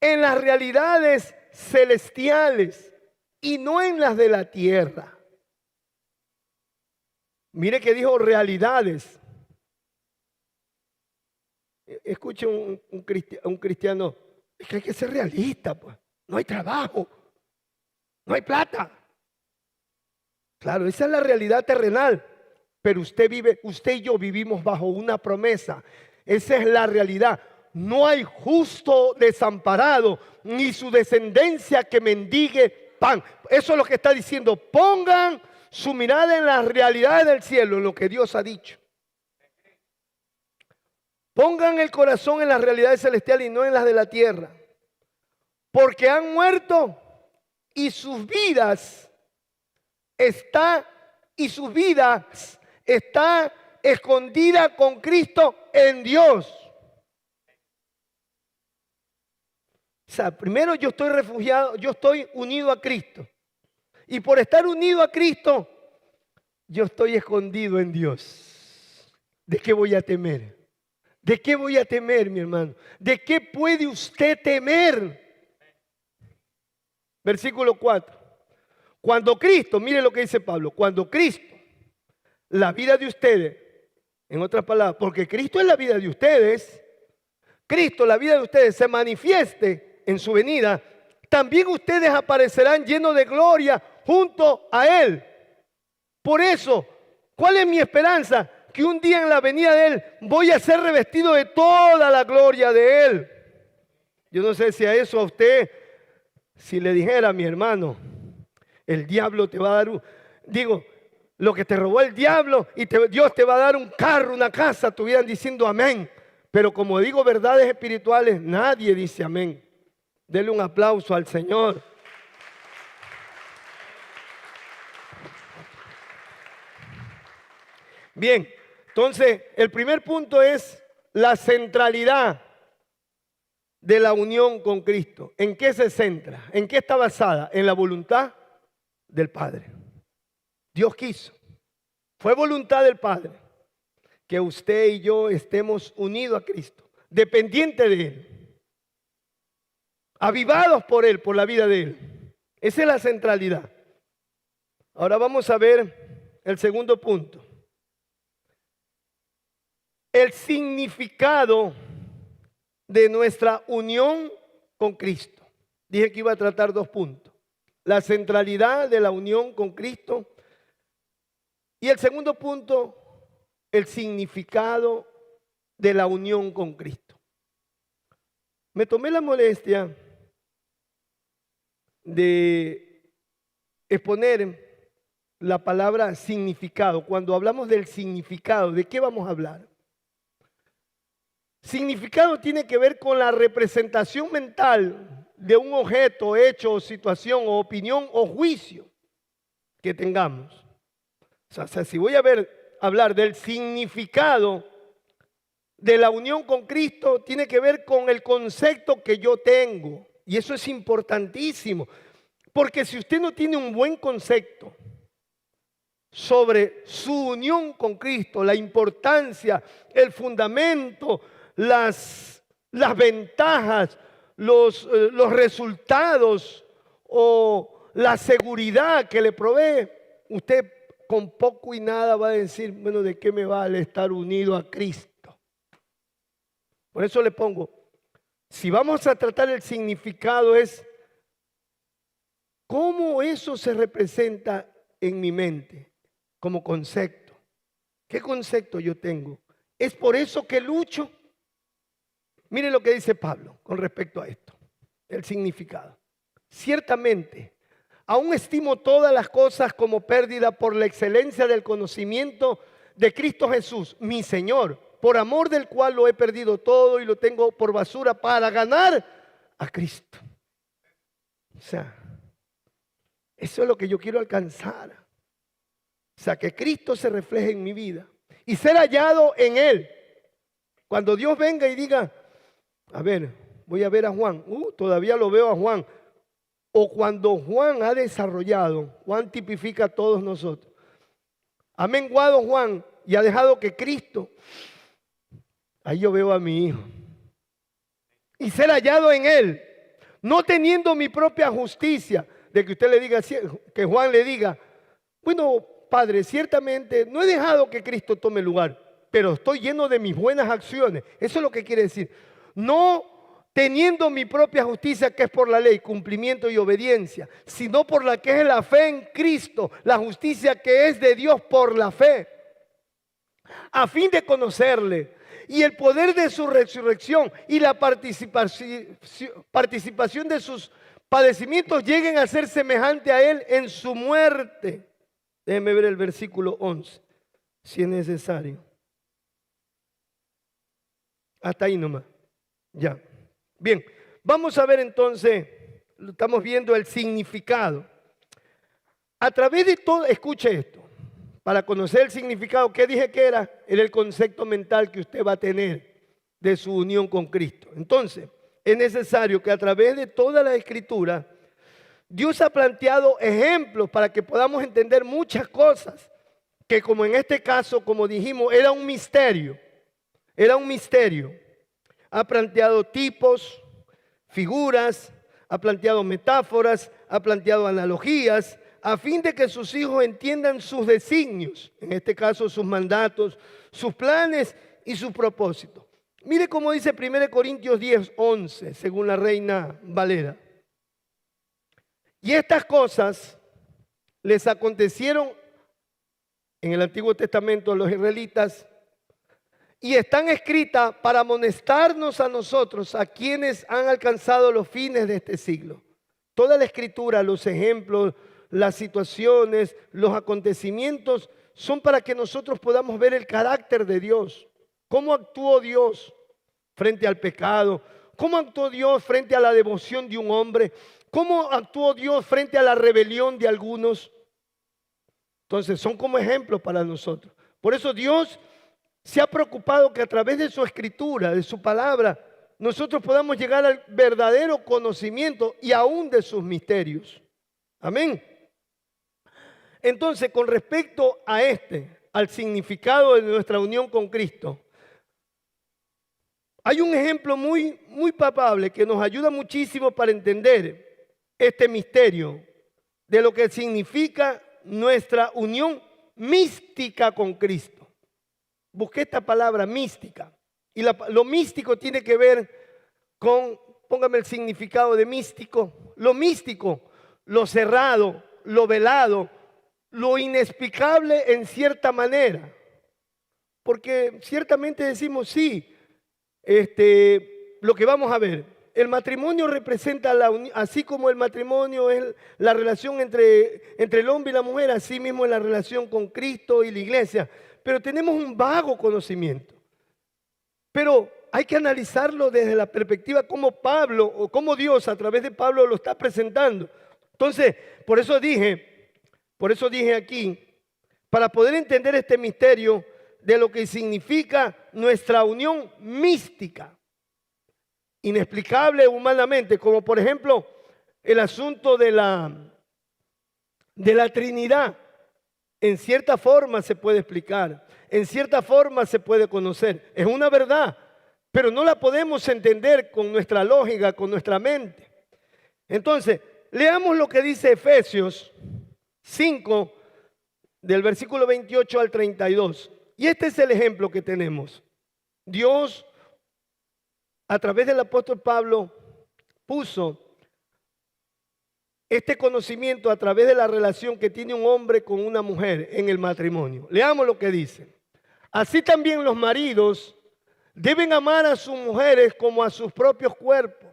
en las realidades celestiales y no en las de la tierra. Mire que dijo realidades. Escuche un cristiano, es que hay que ser realista, pues. No hay trabajo, no hay plata. Claro, esa es la realidad terrenal. Pero usted y yo vivimos bajo una promesa. Esa es la realidad. No hay justo desamparado, ni su descendencia que mendigue pan. Eso es lo que está diciendo. Pongan su mirada en las realidades del cielo, en lo que Dios ha dicho. Pongan el corazón en las realidades celestiales y no en las de la tierra. Porque han muerto y sus vidas está escondida con Cristo en Dios. O sea, primero yo estoy refugiado, yo estoy unido a Cristo. Y por estar unido a Cristo, yo estoy escondido en Dios. ¿De qué voy a temer? ¿De qué voy a temer, mi hermano? ¿De qué puede usted temer? Versículo 4. Cuando Cristo, mire lo que dice Pablo, cuando Cristo, la vida de ustedes, en otras palabras, porque Cristo es la vida de ustedes, Cristo, la vida de ustedes, se manifieste en su venida, también ustedes aparecerán llenos de gloria junto a Él. Por eso, ¿cuál es mi esperanza? Que un día en la venida de Él voy a ser revestido de toda la gloria de Él. Yo no sé si a eso a usted, si le dijera, mi hermano, el diablo te va a dar lo que te robó el diablo y Dios te va a dar un carro, una casa, estuvieran diciendo amén. Pero como digo verdades espirituales, nadie dice amén. Dele un aplauso al Señor. Bien, entonces el primer punto es la centralidad de la unión con Cristo. ¿En qué se centra? ¿En qué está basada? En la voluntad del Padre. Dios quiso. Fue voluntad del Padre que usted y yo estemos unidos a Cristo, dependientes de Él, avivados por Él, por la vida de Él. Esa es la centralidad. Ahora vamos a ver el segundo punto. El significado de nuestra unión con Cristo. Dije que iba a tratar 2 puntos. La centralidad de la unión con Cristo. Y el segundo punto, el significado de la unión con Cristo. Me tomé la molestia de exponer la palabra significado. Cuando hablamos del significado, ¿de qué vamos a hablar? Significado tiene que ver con la representación mental de un objeto, hecho, situación, o opinión o juicio que tengamos. O sea, si voy a hablar del significado de la unión con Cristo, tiene que ver con el concepto que yo tengo. Y eso es importantísimo. Porque si usted no tiene un buen concepto sobre su unión con Cristo, la importancia, el fundamento, las ventajas, los resultados o la seguridad que le provee, usted con poco y nada va a decir, bueno, ¿de qué me vale estar unido a Cristo? Por eso le pongo, si vamos a tratar el significado es cómo eso se representa en mi mente como concepto. ¿Qué concepto yo tengo? ¿Es por eso que lucho? Mire lo que dice Pablo con respecto a esto, el significado. Ciertamente, aún estimo todas las cosas como pérdida por la excelencia del conocimiento de Cristo Jesús, mi Señor, por amor del cual lo he perdido todo y lo tengo por basura para ganar a Cristo. O sea, eso es lo que yo quiero alcanzar. O sea, que Cristo se refleje en mi vida y ser hallado en Él. Cuando Dios venga y diga, a ver, voy a ver a Juan, todavía lo veo a Juan. O cuando Juan ha desarrollado, Juan tipifica a todos nosotros. Ha menguado Juan y ha dejado que Cristo, ahí yo veo a mi hijo. Y ser hallado en Él, no teniendo mi propia justicia, de que usted le diga, que Juan le diga, bueno, Padre, ciertamente no he dejado que Cristo tome lugar, pero estoy lleno de mis buenas acciones. Eso es lo que quiere decir. No teniendo mi propia justicia, que es por la ley, cumplimiento y obediencia, sino por la que es la fe en Cristo, la justicia que es de Dios por la fe, a fin de conocerle y el poder de su resurrección y la participación de sus padecimientos lleguen a ser semejante a Él en su muerte. Déjenme ver el versículo 11, si es necesario. Hasta ahí nomás. Ya. Bien, vamos a ver entonces, estamos viendo el significado. A través de todo, escuche esto, para conocer el significado, ¿qué dije que era? Era el concepto mental que usted va a tener de su unión con Cristo. Entonces, es necesario que a través de toda la Escritura, Dios ha planteado ejemplos para que podamos entender muchas cosas, que como en este caso, como dijimos, era un misterio. Era un misterio. Ha planteado tipos, figuras, ha planteado metáforas, ha planteado analogías, a fin de que sus hijos entiendan sus designios, en este caso sus mandatos, sus planes y sus propósitos. Mire cómo dice 1 Corintios 10, 11, según la Reina Valera. Y estas cosas les acontecieron en el Antiguo Testamento a los israelitas y están escritas para amonestarnos a nosotros, a quienes han alcanzado los fines de este siglo. Toda la Escritura, los ejemplos, las situaciones, los acontecimientos son para que nosotros podamos ver el carácter de Dios. ¿Cómo actuó Dios frente al pecado? ¿Cómo actuó Dios frente a la devoción de un hombre? ¿Cómo actuó Dios frente a la rebelión de algunos? Entonces son como ejemplos para nosotros. Por eso Dios se ha preocupado que a través de su escritura, de su palabra, nosotros podamos llegar al verdadero conocimiento y aún de sus misterios. Amén. Entonces, con respecto a al significado de nuestra unión con Cristo, hay un ejemplo muy palpable que nos ayuda muchísimo para entender este misterio de lo que significa nuestra unión mística con Cristo. Busqué esta palabra mística y lo místico tiene que ver con póngame el significado de místico. Lo místico, lo cerrado, lo velado, lo inexplicable en cierta manera. Porque ciertamente decimos, sí, lo que vamos a ver, el matrimonio representa así como el matrimonio es la relación entre el hombre y la mujer, así mismo es la relación con Cristo y la iglesia. Pero tenemos un vago conocimiento. Pero hay que analizarlo desde la perspectiva como Pablo o como Dios a través de Pablo lo está presentando. Entonces, por eso dije aquí, para poder entender este misterio de lo que significa nuestra unión mística, inexplicable humanamente, como por ejemplo el asunto de la Trinidad. En cierta forma se puede explicar, en cierta forma se puede conocer. Es una verdad, pero no la podemos entender con nuestra lógica, con nuestra mente. Entonces, leamos lo que dice Efesios 5, del versículo 28 al 32. Y este es el ejemplo que tenemos. Dios, a través del apóstol Pablo, puso este conocimiento a través de la relación que tiene un hombre con una mujer en el matrimonio. Leamos lo que dice. Así también los maridos deben amar a sus mujeres como a sus propios cuerpos.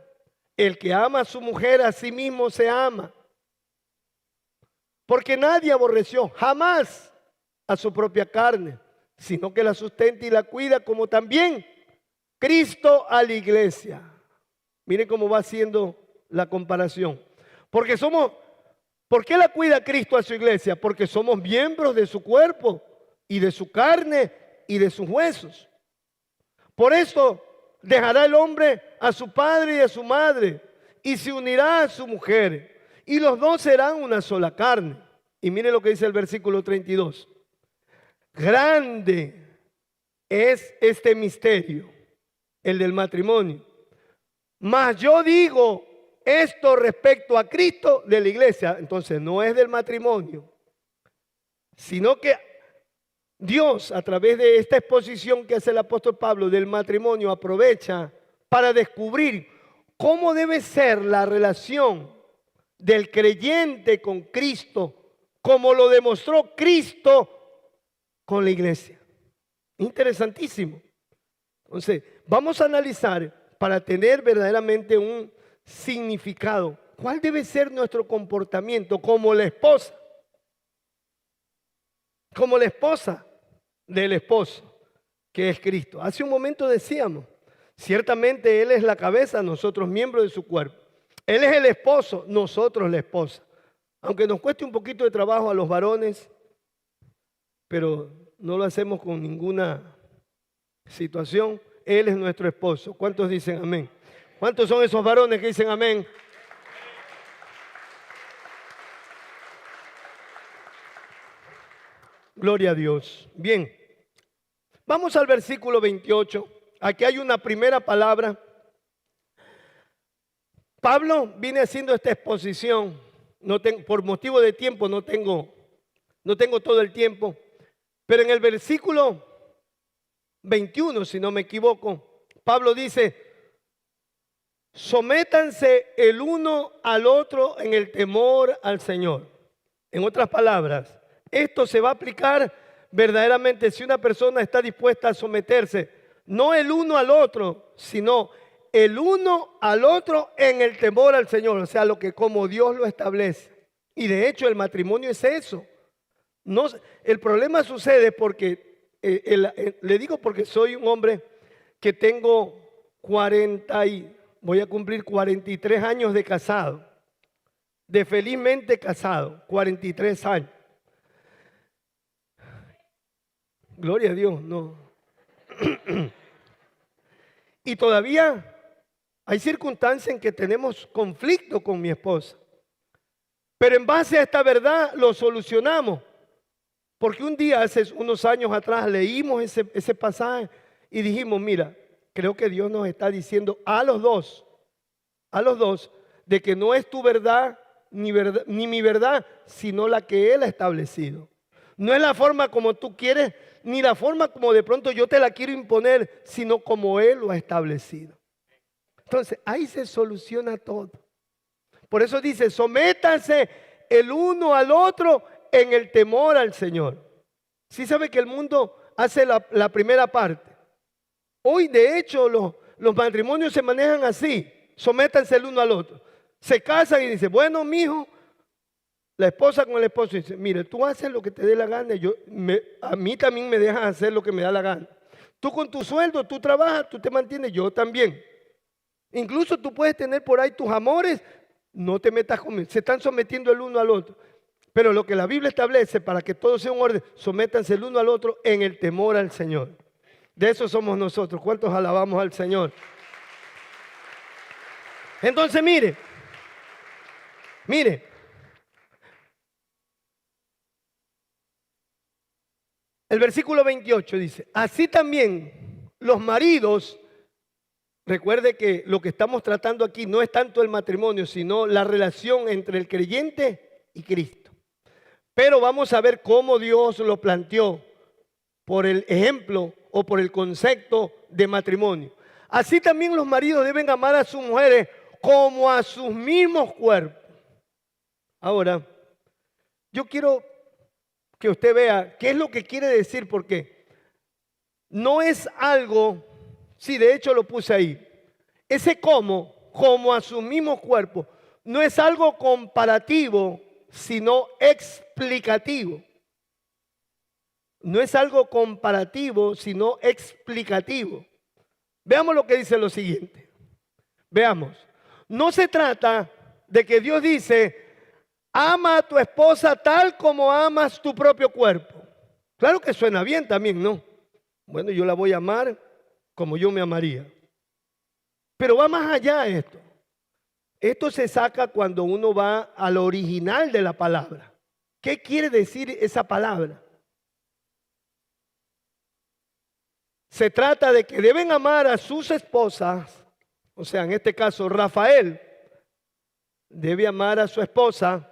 El que ama a su mujer a sí mismo se ama. Porque nadie aborreció jamás a su propia carne, sino que la sustenta y la cuida, como también Cristo a la iglesia. Miren cómo va haciendo la comparación. ¿Por qué la cuida Cristo a su iglesia? Porque somos miembros de su cuerpo y de su carne y de sus huesos. Por eso dejará el hombre a su padre y a su madre y se unirá a su mujer y los dos serán una sola carne. Y mire lo que dice el versículo 32. Grande es este misterio, el del matrimonio. Mas yo digo esto respecto a Cristo de la iglesia. Entonces no es del matrimonio, sino que Dios, a través de esta exposición que hace el apóstol Pablo del matrimonio, aprovecha para descubrir cómo debe ser la relación del creyente con Cristo, como lo demostró Cristo con la iglesia. Interesantísimo. Entonces, vamos a analizar para tener verdaderamente un significado. ¿Cuál debe ser nuestro comportamiento como la esposa? Como la esposa del esposo, que es Cristo. Hace un momento decíamos, ciertamente Él es la cabeza, nosotros miembros de su cuerpo. Él es el esposo, nosotros la esposa. Aunque nos cueste un poquito de trabajo a los varones, pero no lo hacemos con ninguna situación. Él es nuestro esposo. ¿Cuántos dicen amén? ¿Cuántos son esos varones que dicen amén? Gloria a Dios. Bien, vamos al versículo 28. Aquí hay una primera palabra. Pablo viene haciendo esta exposición. Por motivo de tiempo no tengo todo el tiempo. Pero en el versículo 21, si no me equivoco, Pablo dice: sométanse el uno al otro en el temor al Señor. En otras palabras, esto se va a aplicar verdaderamente si una persona está dispuesta a someterse, no el uno al otro, sino el uno al otro en el temor al Señor, o sea, lo que como Dios lo establece. Y de hecho el matrimonio es eso. No, el problema sucede porque, le digo porque soy un hombre que tengo voy a cumplir 43 años de casado, de felizmente casado, 43 años. Gloria a Dios, no. Y todavía hay circunstancias en que tenemos conflicto con mi esposa. Pero en base a esta verdad lo solucionamos. Porque un día, hace unos años atrás, leímos ese pasaje y dijimos, mira, creo que Dios nos está diciendo a los dos, de que no es tu verdad ni mi verdad, sino la que Él ha establecido. No es la forma como tú quieres, ni la forma como de pronto yo te la quiero imponer, sino como Él lo ha establecido. Entonces, ahí se soluciona todo. Por eso dice, sométanse el uno al otro en el temor al Señor. Sí sabe que el mundo hace la primera parte. Hoy, de hecho, los matrimonios se manejan así. Sométanse el uno al otro. Se casan y dicen, bueno, mijo, la esposa con el esposo dice, mire, tú haces lo que te dé la gana, a mí también me dejas hacer lo que me da la gana. Tú con tu sueldo, tú trabajas, tú te mantienes, yo también. Incluso tú puedes tener por ahí tus amores, no te metas conmigo, se están sometiendo el uno al otro. Pero lo que la Biblia establece para que todo sea un orden, sométanse el uno al otro en el temor al Señor. De eso somos nosotros. ¿Cuántos alabamos al Señor? Entonces, mire, el versículo 28 dice, así también los maridos, recuerde que lo que estamos tratando aquí no es tanto el matrimonio, sino la relación entre el creyente y Cristo. Pero vamos a ver cómo Dios lo planteó por el ejemplo o por el concepto de matrimonio. Así también los maridos deben amar a sus mujeres como a sus mismos cuerpos. Ahora, yo quiero que usted vea qué es lo que quiere decir, porque no es algo, sí, de hecho lo puse ahí, ese como a sus mismos cuerpos, no es algo comparativo, sino explicativo. No es algo comparativo, sino explicativo. Veamos lo que dice lo siguiente. Veamos. No se trata de que Dios dice, ama a tu esposa tal como amas tu propio cuerpo. Claro que suena bien también, ¿no? Bueno, yo la voy a amar como yo me amaría. Pero va más allá esto. Esto se saca cuando uno va al original de la palabra. ¿Qué quiere decir esa palabra? Se trata de que deben amar a sus esposas, o sea, en este caso Rafael debe amar a su esposa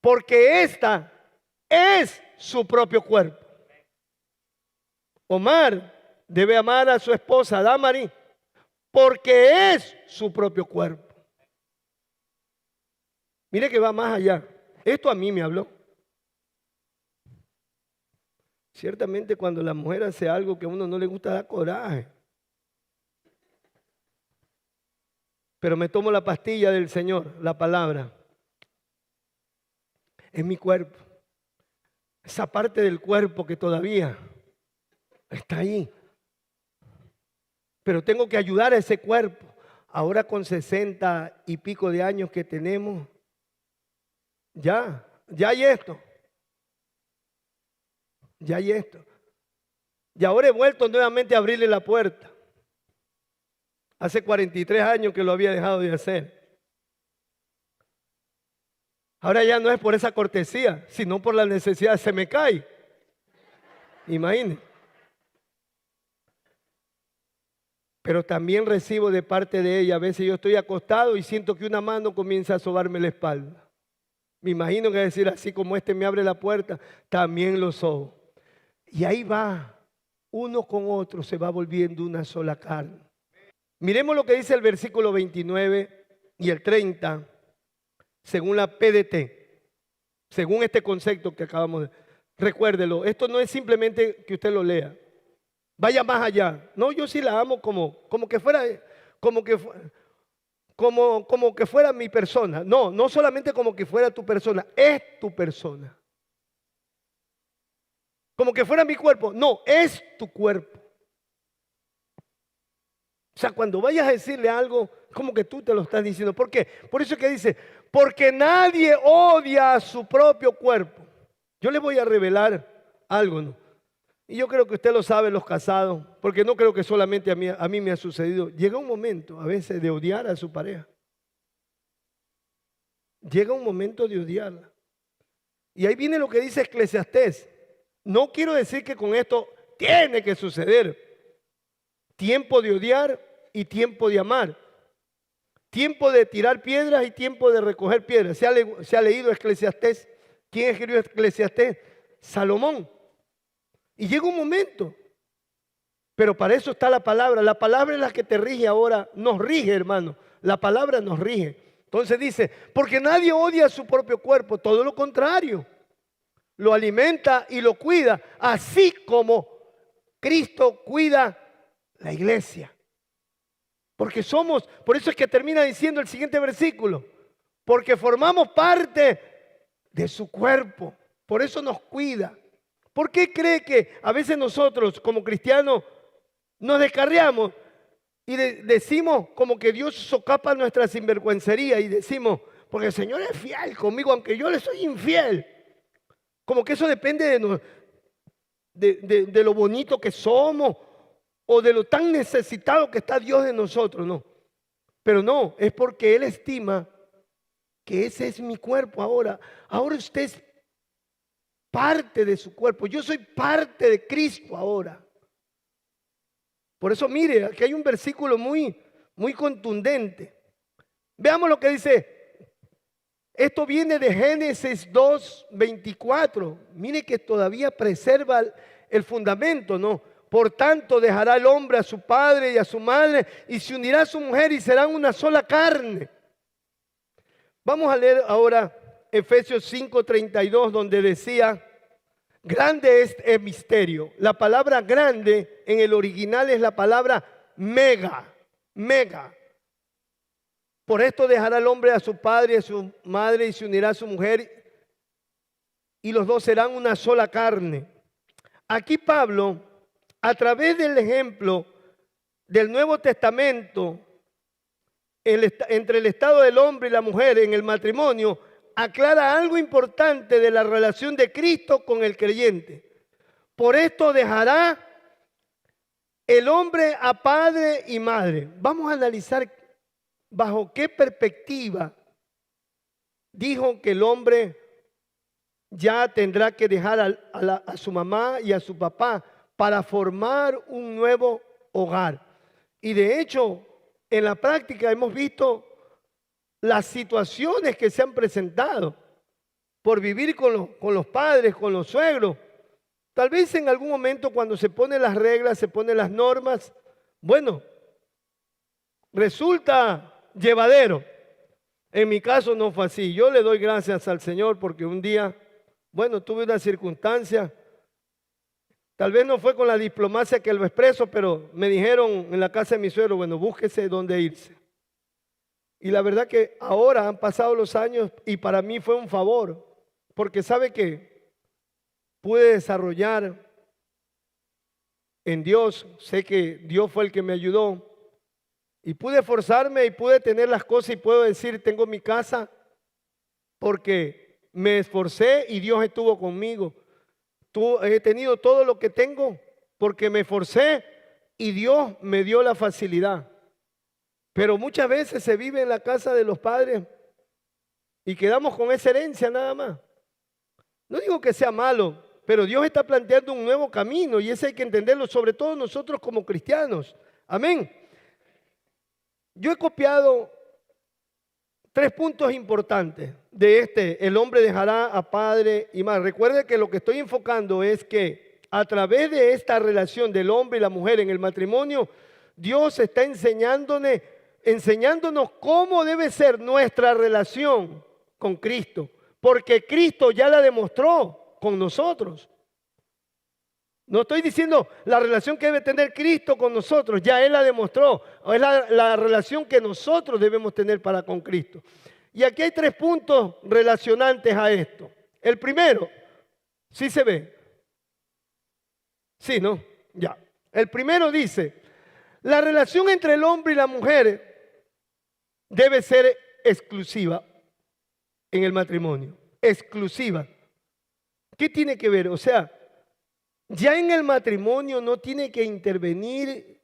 porque esta es su propio cuerpo. Omar debe amar a su esposa Damari porque es su propio cuerpo. Mire que va más allá. Esto a mí me habló. Ciertamente cuando la mujer hace algo que a uno no le gusta, da coraje. Pero me tomo la pastilla del Señor, la palabra. Es mi cuerpo. Esa parte del cuerpo que todavía está ahí. Pero tengo que ayudar a ese cuerpo. Ahora con 60 y pico de años que tenemos, ya hay esto. Ya hay esto. Y ahora he vuelto nuevamente a abrirle la puerta. Hace 43 años que lo había dejado de hacer. Ahora ya no es por esa cortesía, sino por la necesidad. Se me cae. Imagine. Pero también recibo de parte de ella. A veces yo estoy acostado y siento que una mano comienza a sobarme la espalda. Me imagino que decir así como este me abre la puerta, también lo sobo. Y ahí va, uno con otro se va volviendo una sola carne. Miremos lo que dice el versículo 29 y el 30, según la PDT, según este concepto que acabamos de... Recuérdelo, esto no es simplemente que usted lo lea. Vaya más allá. No, yo sí la amo como que fuera, como que fuera mi persona. No, no solamente como que fuera tu persona, es tu persona. Como que fuera mi cuerpo. No, es tu cuerpo. O sea, cuando vayas a decirle algo, como que tú te lo estás diciendo. ¿Por qué? Por eso es que dice, porque nadie odia a su propio cuerpo. Yo les voy a revelar algo, ¿no? Y yo creo que usted lo sabe, los casados, porque no creo que solamente a mí me ha sucedido. Llega un momento a veces de odiar a su pareja. Llega un momento de odiarla. Y ahí viene lo que dice Eclesiastés. No quiero decir que con esto tiene que suceder. Tiempo de odiar y tiempo de amar. Tiempo de tirar piedras y tiempo de recoger piedras. ¿Se ha leído Eclesiastés? ¿Quién escribió Eclesiastés? Salomón. Y llega un momento Pero para eso está la palabra. La palabra es la que te rige ahora. Nos rige, hermano. La palabra nos rige. Entonces dice, porque nadie odia a su propio cuerpo. Todo lo contrario. Lo alimenta y lo cuida. Así como Cristo cuida la iglesia. Porque somos, por eso es que termina diciendo el siguiente versículo. Porque formamos parte de su cuerpo. Por eso nos cuida. ¿Por qué cree que a veces nosotros como cristianos nos descarriamos y decimos como que Dios socapa nuestra sinvergüencería y decimos, porque el Señor es fiel conmigo aunque yo le soy infiel? Como que eso depende de lo bonito que somos o de lo tan necesitado que está Dios de nosotros, no. Pero no, es porque Él estima que ese es mi cuerpo ahora. Ahora usted es parte de su cuerpo. Yo soy parte de Cristo ahora. Por eso mire, aquí hay un versículo muy contundente. Veamos lo que dice. Esto viene de Génesis 2:24. Mire que todavía preserva el fundamento, ¿no? Por tanto, dejará el hombre a su padre y a su madre y se unirá a su mujer y serán una sola carne. Vamos a leer ahora Efesios 5:32, donde decía, grande es el misterio. La palabra grande en el original es la palabra mega, mega. Por esto dejará el hombre a su padre y a su madre y se unirá a su mujer y los dos serán una sola carne. Aquí Pablo, a través del ejemplo del Nuevo Testamento, entre el estado del hombre y la mujer en el matrimonio, aclara algo importante de la relación de Cristo con el creyente. Por esto dejará el hombre a padre y madre. Vamos a analizar bajo qué perspectiva dijo que el hombre ya tendrá que dejar a su mamá y a su papá para formar un nuevo hogar. Y de hecho, en la práctica hemos visto las situaciones que se han presentado por vivir con los padres, con los suegros. Tal vez en algún momento cuando se ponen las reglas, se ponen las normas, bueno, resulta llevadero. En mi caso no fue así. Yo le doy gracias al Señor porque un día, bueno, tuve una circunstancia. Tal vez no fue con la diplomacia que lo expreso, pero me dijeron en la casa de mi suegro, bueno, búsquese dónde irse. Y la verdad que ahora han pasado los años y para mí fue un favor, porque sabe que pude desarrollar en Dios, sé que Dios fue el que me ayudó y pude esforzarme y pude tener las cosas y puedo decir, tengo mi casa porque me esforcé y Dios estuvo conmigo. He tenido todo lo que tengo porque me esforcé y Dios me dio la facilidad. Pero muchas veces se vive en la casa de los padres y quedamos con esa herencia nada más. No digo que sea malo, pero Dios está planteando un nuevo camino y ese hay que entenderlo, sobre todo nosotros como cristianos. Amén. Yo he copiado 3 puntos importantes de el hombre dejará a padre y madre. Recuerde que lo que estoy enfocando es que a través de esta relación del hombre y la mujer en el matrimonio, Dios está enseñándonos cómo debe ser nuestra relación con Cristo, porque Cristo ya la demostró con nosotros. No estoy diciendo la relación que debe tener Cristo con nosotros, ya Él la demostró, es la relación que nosotros debemos tener para con Cristo. Y aquí hay 3 puntos relacionantes a esto. El primero, ¿sí se ve? Sí, ¿no? Ya. El primero dice, la relación entre el hombre y la mujer debe ser exclusiva en el matrimonio. Exclusiva. ¿Qué tiene que ver? O sea, ya en el matrimonio no tiene que intervenir.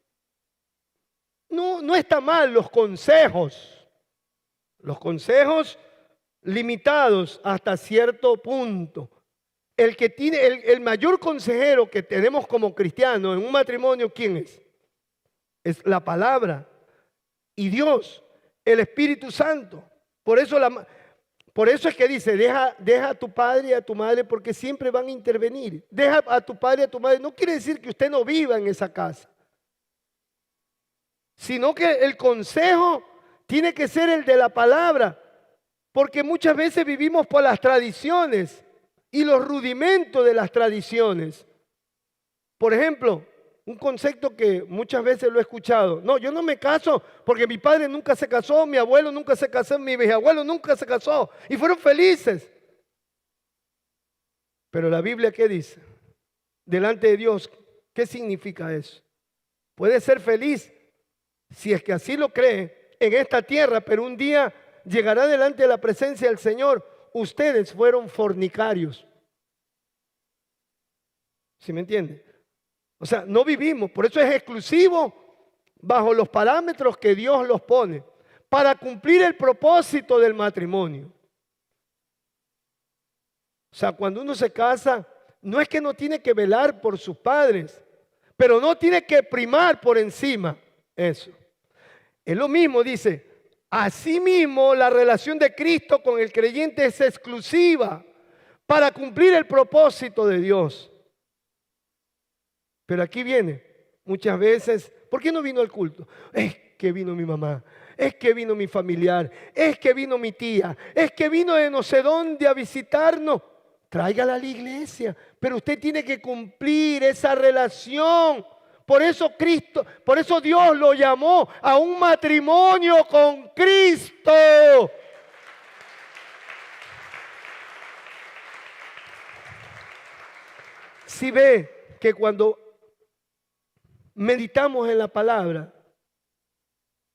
No está mal los consejos. Los consejos limitados hasta cierto punto. El que tiene el mayor consejero que tenemos como cristianos en un matrimonio, ¿quién es? Es la palabra y Dios, el Espíritu Santo. Por eso es que dice, deja a tu padre y a tu madre porque siempre van a intervenir. Deja a tu padre y a tu madre. No quiere decir que usted no viva en esa casa. sino que el consejo tiene que ser el de la palabra, porque muchas veces vivimos por las tradiciones y los rudimentos de las tradiciones. Por ejemplo, un concepto que muchas veces lo he escuchado: no, yo no me caso porque mi padre nunca se casó, mi abuelo nunca se casó, mi bisabuelo nunca se casó y fueron felices. Pero la Biblia, ¿qué dice? Delante de Dios, ¿qué significa eso? Puede ser feliz si es que así lo cree en esta tierra, pero un día llegará delante de la presencia del Señor. Ustedes fueron fornicarios. ¿Sí me entiende? O sea, no vivimos, por eso es exclusivo bajo los parámetros que Dios los pone para cumplir el propósito del matrimonio. O sea, cuando uno se casa, no es que no tiene que velar por sus padres, pero no tiene que primar por encima eso. Es lo mismo, dice, asimismo la relación de Cristo con el creyente es exclusiva para cumplir el propósito de Dios. Pero aquí viene, muchas veces, ¿por qué no vino al culto? Es que vino mi mamá, es que vino mi familiar, es que vino mi tía, es que vino de no sé dónde a visitarnos. Tráigala a la iglesia, pero usted tiene que cumplir esa relación. Por eso Dios lo llamó a un matrimonio con Cristo. Si ve que cuando meditamos en la palabra,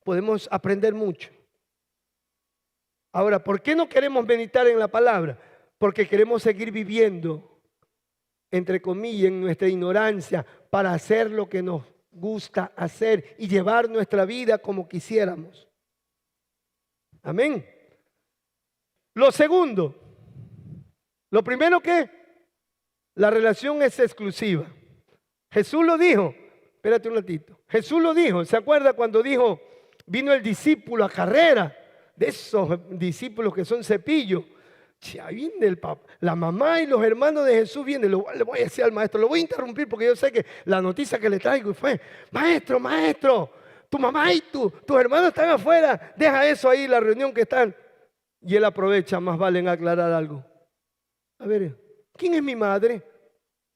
podemos aprender mucho. Ahora, ¿por qué no queremos meditar en la palabra? Porque queremos seguir viviendo, entre comillas, en nuestra ignorancia, para hacer lo que nos gusta hacer y llevar nuestra vida como quisiéramos. Amén. Lo segundo, lo primero que la relación es exclusiva. Jesús lo dijo. Espérate un ratito. Jesús lo dijo. ¿Se acuerda cuando dijo, vino el discípulo a carrera? De esos discípulos que son cepillos. Ahí viene el papá, la mamá y los hermanos de Jesús vienen. Le voy a decir al maestro, lo voy a interrumpir porque yo sé que la noticia que le traigo fue: maestro, tu mamá y tus hermanos están afuera, deja eso ahí, la reunión que están. Y él aprovecha, más vale en aclarar algo. A ver, ¿quién es mi madre?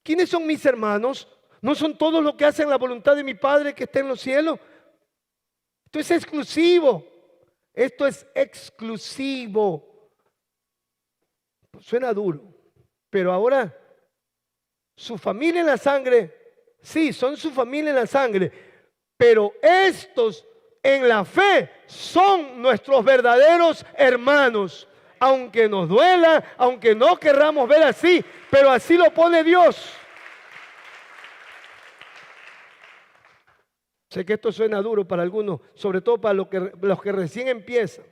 ¿Quiénes son mis hermanos? ¿No son todos los que hacen la voluntad de mi Padre que está en los cielos? Esto es exclusivo. Esto es exclusivo. Suena duro, pero ahora su familia en la sangre, sí, son su familia en la sangre, pero estos en la fe son nuestros verdaderos hermanos, aunque nos duela, aunque no querramos ver así, pero así lo pone Dios. Sé que esto suena duro para algunos, sobre todo para los que recién empiezan.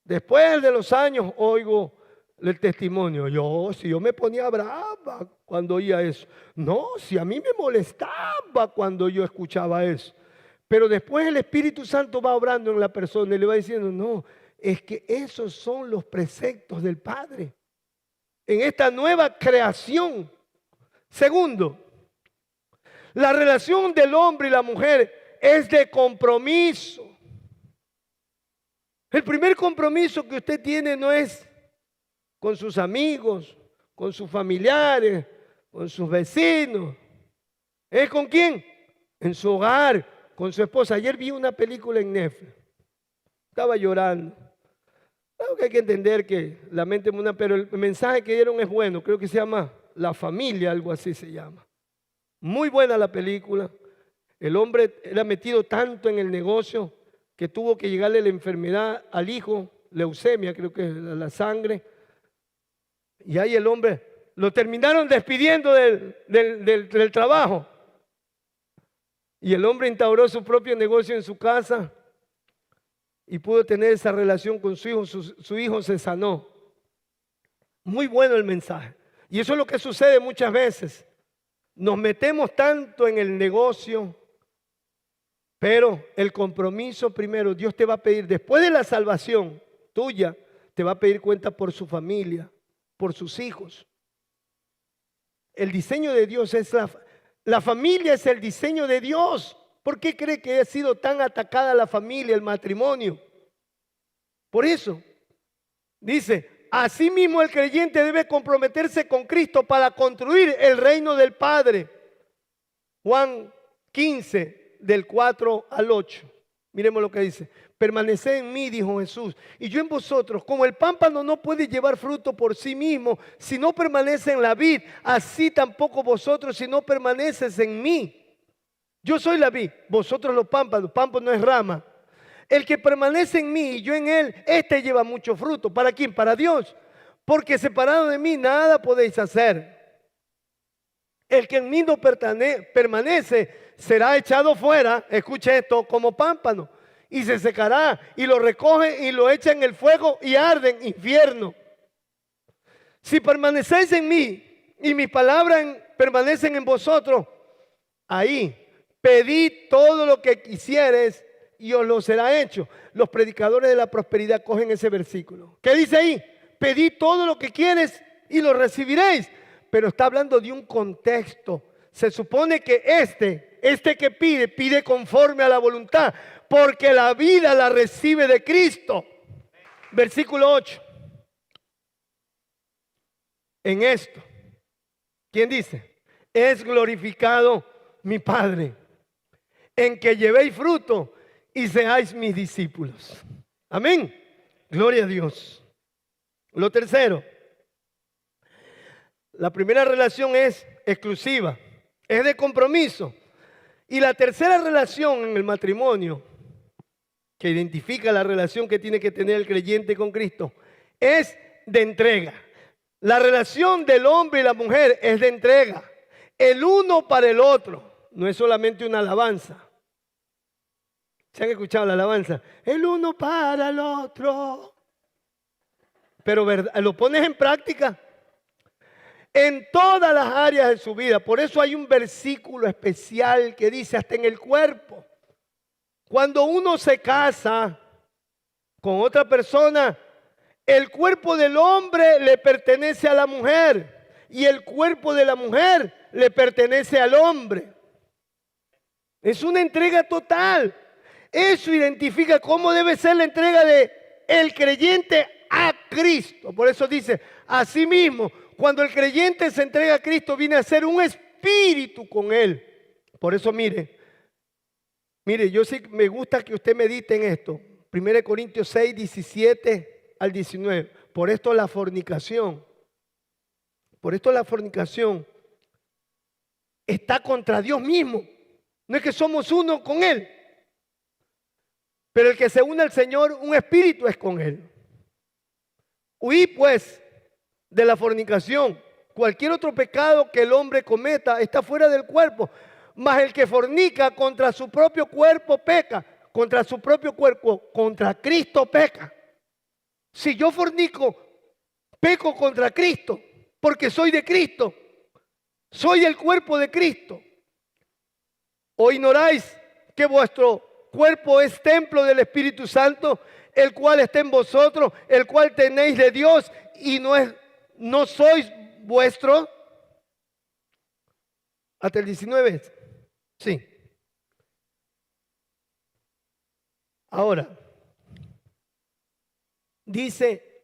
Después de los años oigo el testimonio. Si yo me ponía brava cuando oía eso. No, si a mí me molestaba cuando yo escuchaba eso. Pero después el Espíritu Santo va obrando en la persona y le va diciendo, no, es que esos son los preceptos del Padre en esta nueva creación. Segundo, la relación del hombre y la mujer es de compromiso. El primer compromiso que usted tiene no es con sus amigos, con sus familiares, con sus vecinos. ¿Es con quién? En su hogar, con su esposa. Ayer vi una película en Netflix. Estaba llorando. Claro que hay que entender que la mente es una, pero el mensaje que dieron es bueno. Creo que se llama La Familia, algo así se llama. Muy buena la película. El hombre era metido tanto en el negocio que tuvo que llegarle la enfermedad al hijo, leucemia, creo que es la sangre. Y ahí el hombre lo terminaron despidiendo del trabajo. Y el hombre instauró su propio negocio en su casa y pudo tener esa relación con su hijo. Su hijo se sanó. Muy bueno el mensaje. Y eso es lo que sucede muchas veces. Nos metemos tanto en el negocio, pero el compromiso primero, Dios te va a pedir, después de la salvación tuya, te va a pedir cuenta por su familia, por sus hijos. El diseño de Dios es la familia es el diseño de Dios. ¿Por qué cree que ha sido tan atacada la familia, el matrimonio? Por eso, dice, asimismo el creyente debe comprometerse con Cristo para construir el reino del Padre. Juan 15, del 4 al 8. Miremos lo que dice. Permaneced en mí, dijo Jesús, y yo en vosotros. Como el pámpano no puede llevar fruto por sí mismo si no permanece en la vid, así tampoco vosotros si no permaneces en mí. Yo soy la vid, vosotros los pámpanos. Pámpano es rama. El que permanece en mí y yo en él, este lleva mucho fruto. ¿Para quién? Para Dios. Porque separado de mí nada podéis hacer. El que en mí no permanece será echado fuera, escuche esto, como pámpano, y se secará, y lo recoge y lo echa en el fuego y arde en infierno. Si permanecéis en mí y mis palabras permanecen en vosotros, ahí pedid todo lo que quisieres y os lo será hecho. Los predicadores de la prosperidad cogen ese versículo. ¿Qué dice ahí? Pedid todo lo que quieres y lo recibiréis. Pero está hablando de un contexto. Se supone que este que pide conforme a la voluntad, porque la vida la recibe de Cristo. Versículo 8. En esto, ¿quién dice? Es glorificado mi Padre, en que llevéis fruto y seáis mis discípulos. Amén. Gloria a Dios. Lo tercero. La primera relación es exclusiva, es de compromiso. Y la tercera relación en el matrimonio, que identifica la relación que tiene que tener el creyente con Cristo, es de entrega. La relación del hombre y la mujer es de entrega. El uno para el otro, no es solamente una alabanza. ¿Se han escuchado la alabanza? El uno para el otro. Pero ¿lo pones en práctica? En todas las áreas de su vida. Por eso hay un versículo especial que dice hasta en el cuerpo. Cuando uno se casa con otra persona, el cuerpo del hombre le pertenece a la mujer y el cuerpo de la mujer le pertenece al hombre. Es una entrega total. Eso identifica cómo debe ser la entrega del creyente a Cristo. Por eso dice, asimismo, cuando el creyente se entrega a Cristo, viene a ser un espíritu con Él. Por eso mire, yo sí me gusta que usted medite en esto. 1 Corintios 6, 17 al 19. Por esto la fornicación está contra Dios mismo. No es que somos uno con Él. Pero el que se une al Señor, un espíritu es con Él. Huí pues de la fornicación. Cualquier otro pecado que el hombre cometa está fuera del cuerpo. Mas el que fornica contra su propio cuerpo peca. Contra su propio cuerpo, contra Cristo peca. Si yo fornico, peco contra Cristo. Porque soy de Cristo. Soy el cuerpo de Cristo. ¿O ignoráis que vuestro cuerpo es templo del Espíritu Santo, el cual está en vosotros, el cual tenéis de Dios y no sois vuestro? Hasta el 19. Sí. Ahora, dice,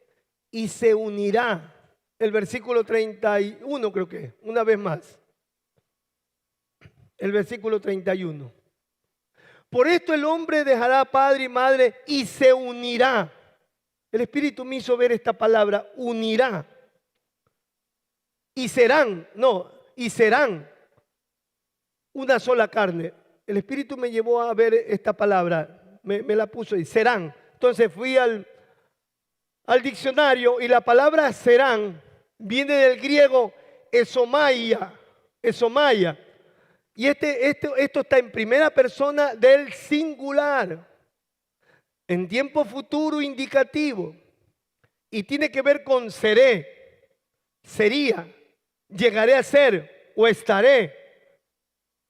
y se unirá. El versículo 31 creo que, una vez más. El versículo 31. Por esto el hombre dejará padre y madre y se unirá. El Espíritu me hizo ver esta palabra, unirá. Y serán una sola carne. El Espíritu me llevó a ver esta palabra, me la puso y serán. Entonces fui al diccionario y la palabra serán viene del griego esomaya. Y esto está en primera persona del singular, en tiempo futuro indicativo. Y tiene que ver con seré, sería, llegaré a ser o estaré.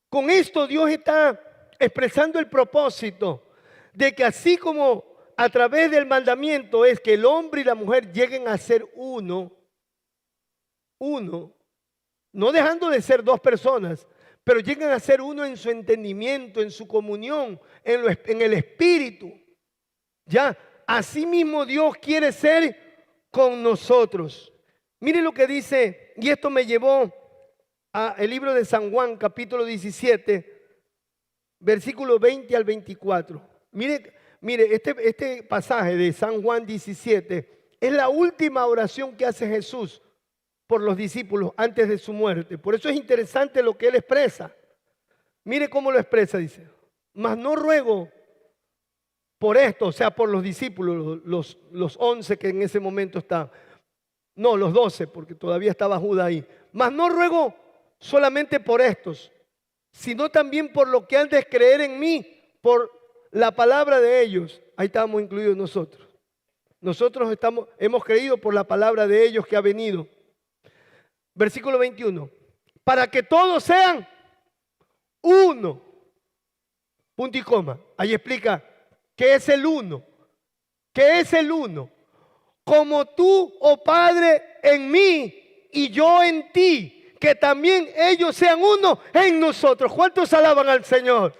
Con esto Dios está expresando el propósito de que así como a través del mandamiento es que el hombre y la mujer lleguen a ser uno, no dejando de ser dos personas, pero llegan a ser uno en su entendimiento, en su comunión, en el espíritu. Ya, así mismo Dios quiere ser con nosotros. Mire lo que dice, y esto me llevó al libro de San Juan, capítulo 17, versículo 20 al 24. Mire, este pasaje de San Juan 17 es la última oración que hace Jesús por los discípulos antes de su muerte. Por eso es interesante lo que él expresa. Mire cómo lo expresa, dice: mas no ruego por esto, o sea, por los discípulos, los 11 que en ese momento estaban. No, los 12, porque todavía estaba Judas ahí. Mas no ruego solamente por estos, sino también por lo que han de creer en mí, por la palabra de ellos. Ahí estamos incluidos nosotros. Nosotros hemos creído por la palabra de ellos que ha venido. Versículo 21. Para que todos sean uno. Punto y coma. Ahí explica qué es el uno. ¿Qué es el uno? Como tú, oh Padre, en mí y yo en ti, que también ellos sean uno en nosotros. ¿Cuántos alaban al Señor?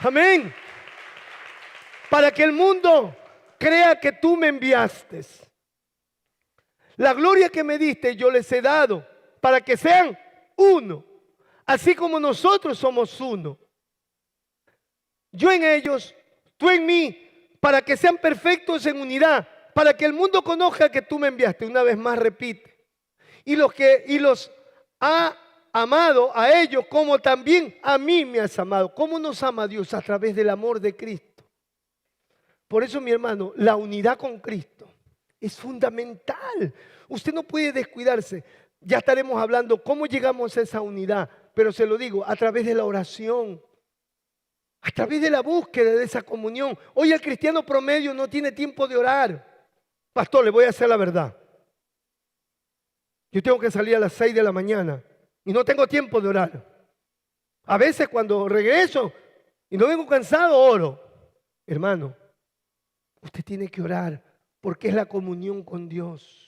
Amén. Para que el mundo crea que tú me enviaste. La gloria que me diste yo les he dado para que sean uno, así como nosotros somos uno. Yo en ellos, tú en mí, para que sean perfectos en unidad, para que el mundo conozca que tú me enviaste. Una vez más repite. Y los ha amado a ellos como también a mí me has amado. ¿Cómo nos ama Dios? A través del amor de Cristo. Por eso, mi hermano, la unidad con Cristo es fundamental. Usted no puede descuidarse. Ya estaremos hablando cómo llegamos a esa unidad. Pero se lo digo, a través de la oración, a través de la búsqueda de esa comunión. Hoy el cristiano promedio no tiene tiempo de orar. Pastor, le voy a hacer la verdad. Yo tengo que salir a las 6 de la mañana y no tengo tiempo de orar. A veces cuando regreso y no vengo cansado, oro. Hermano, usted tiene que orar porque es la comunión con Dios.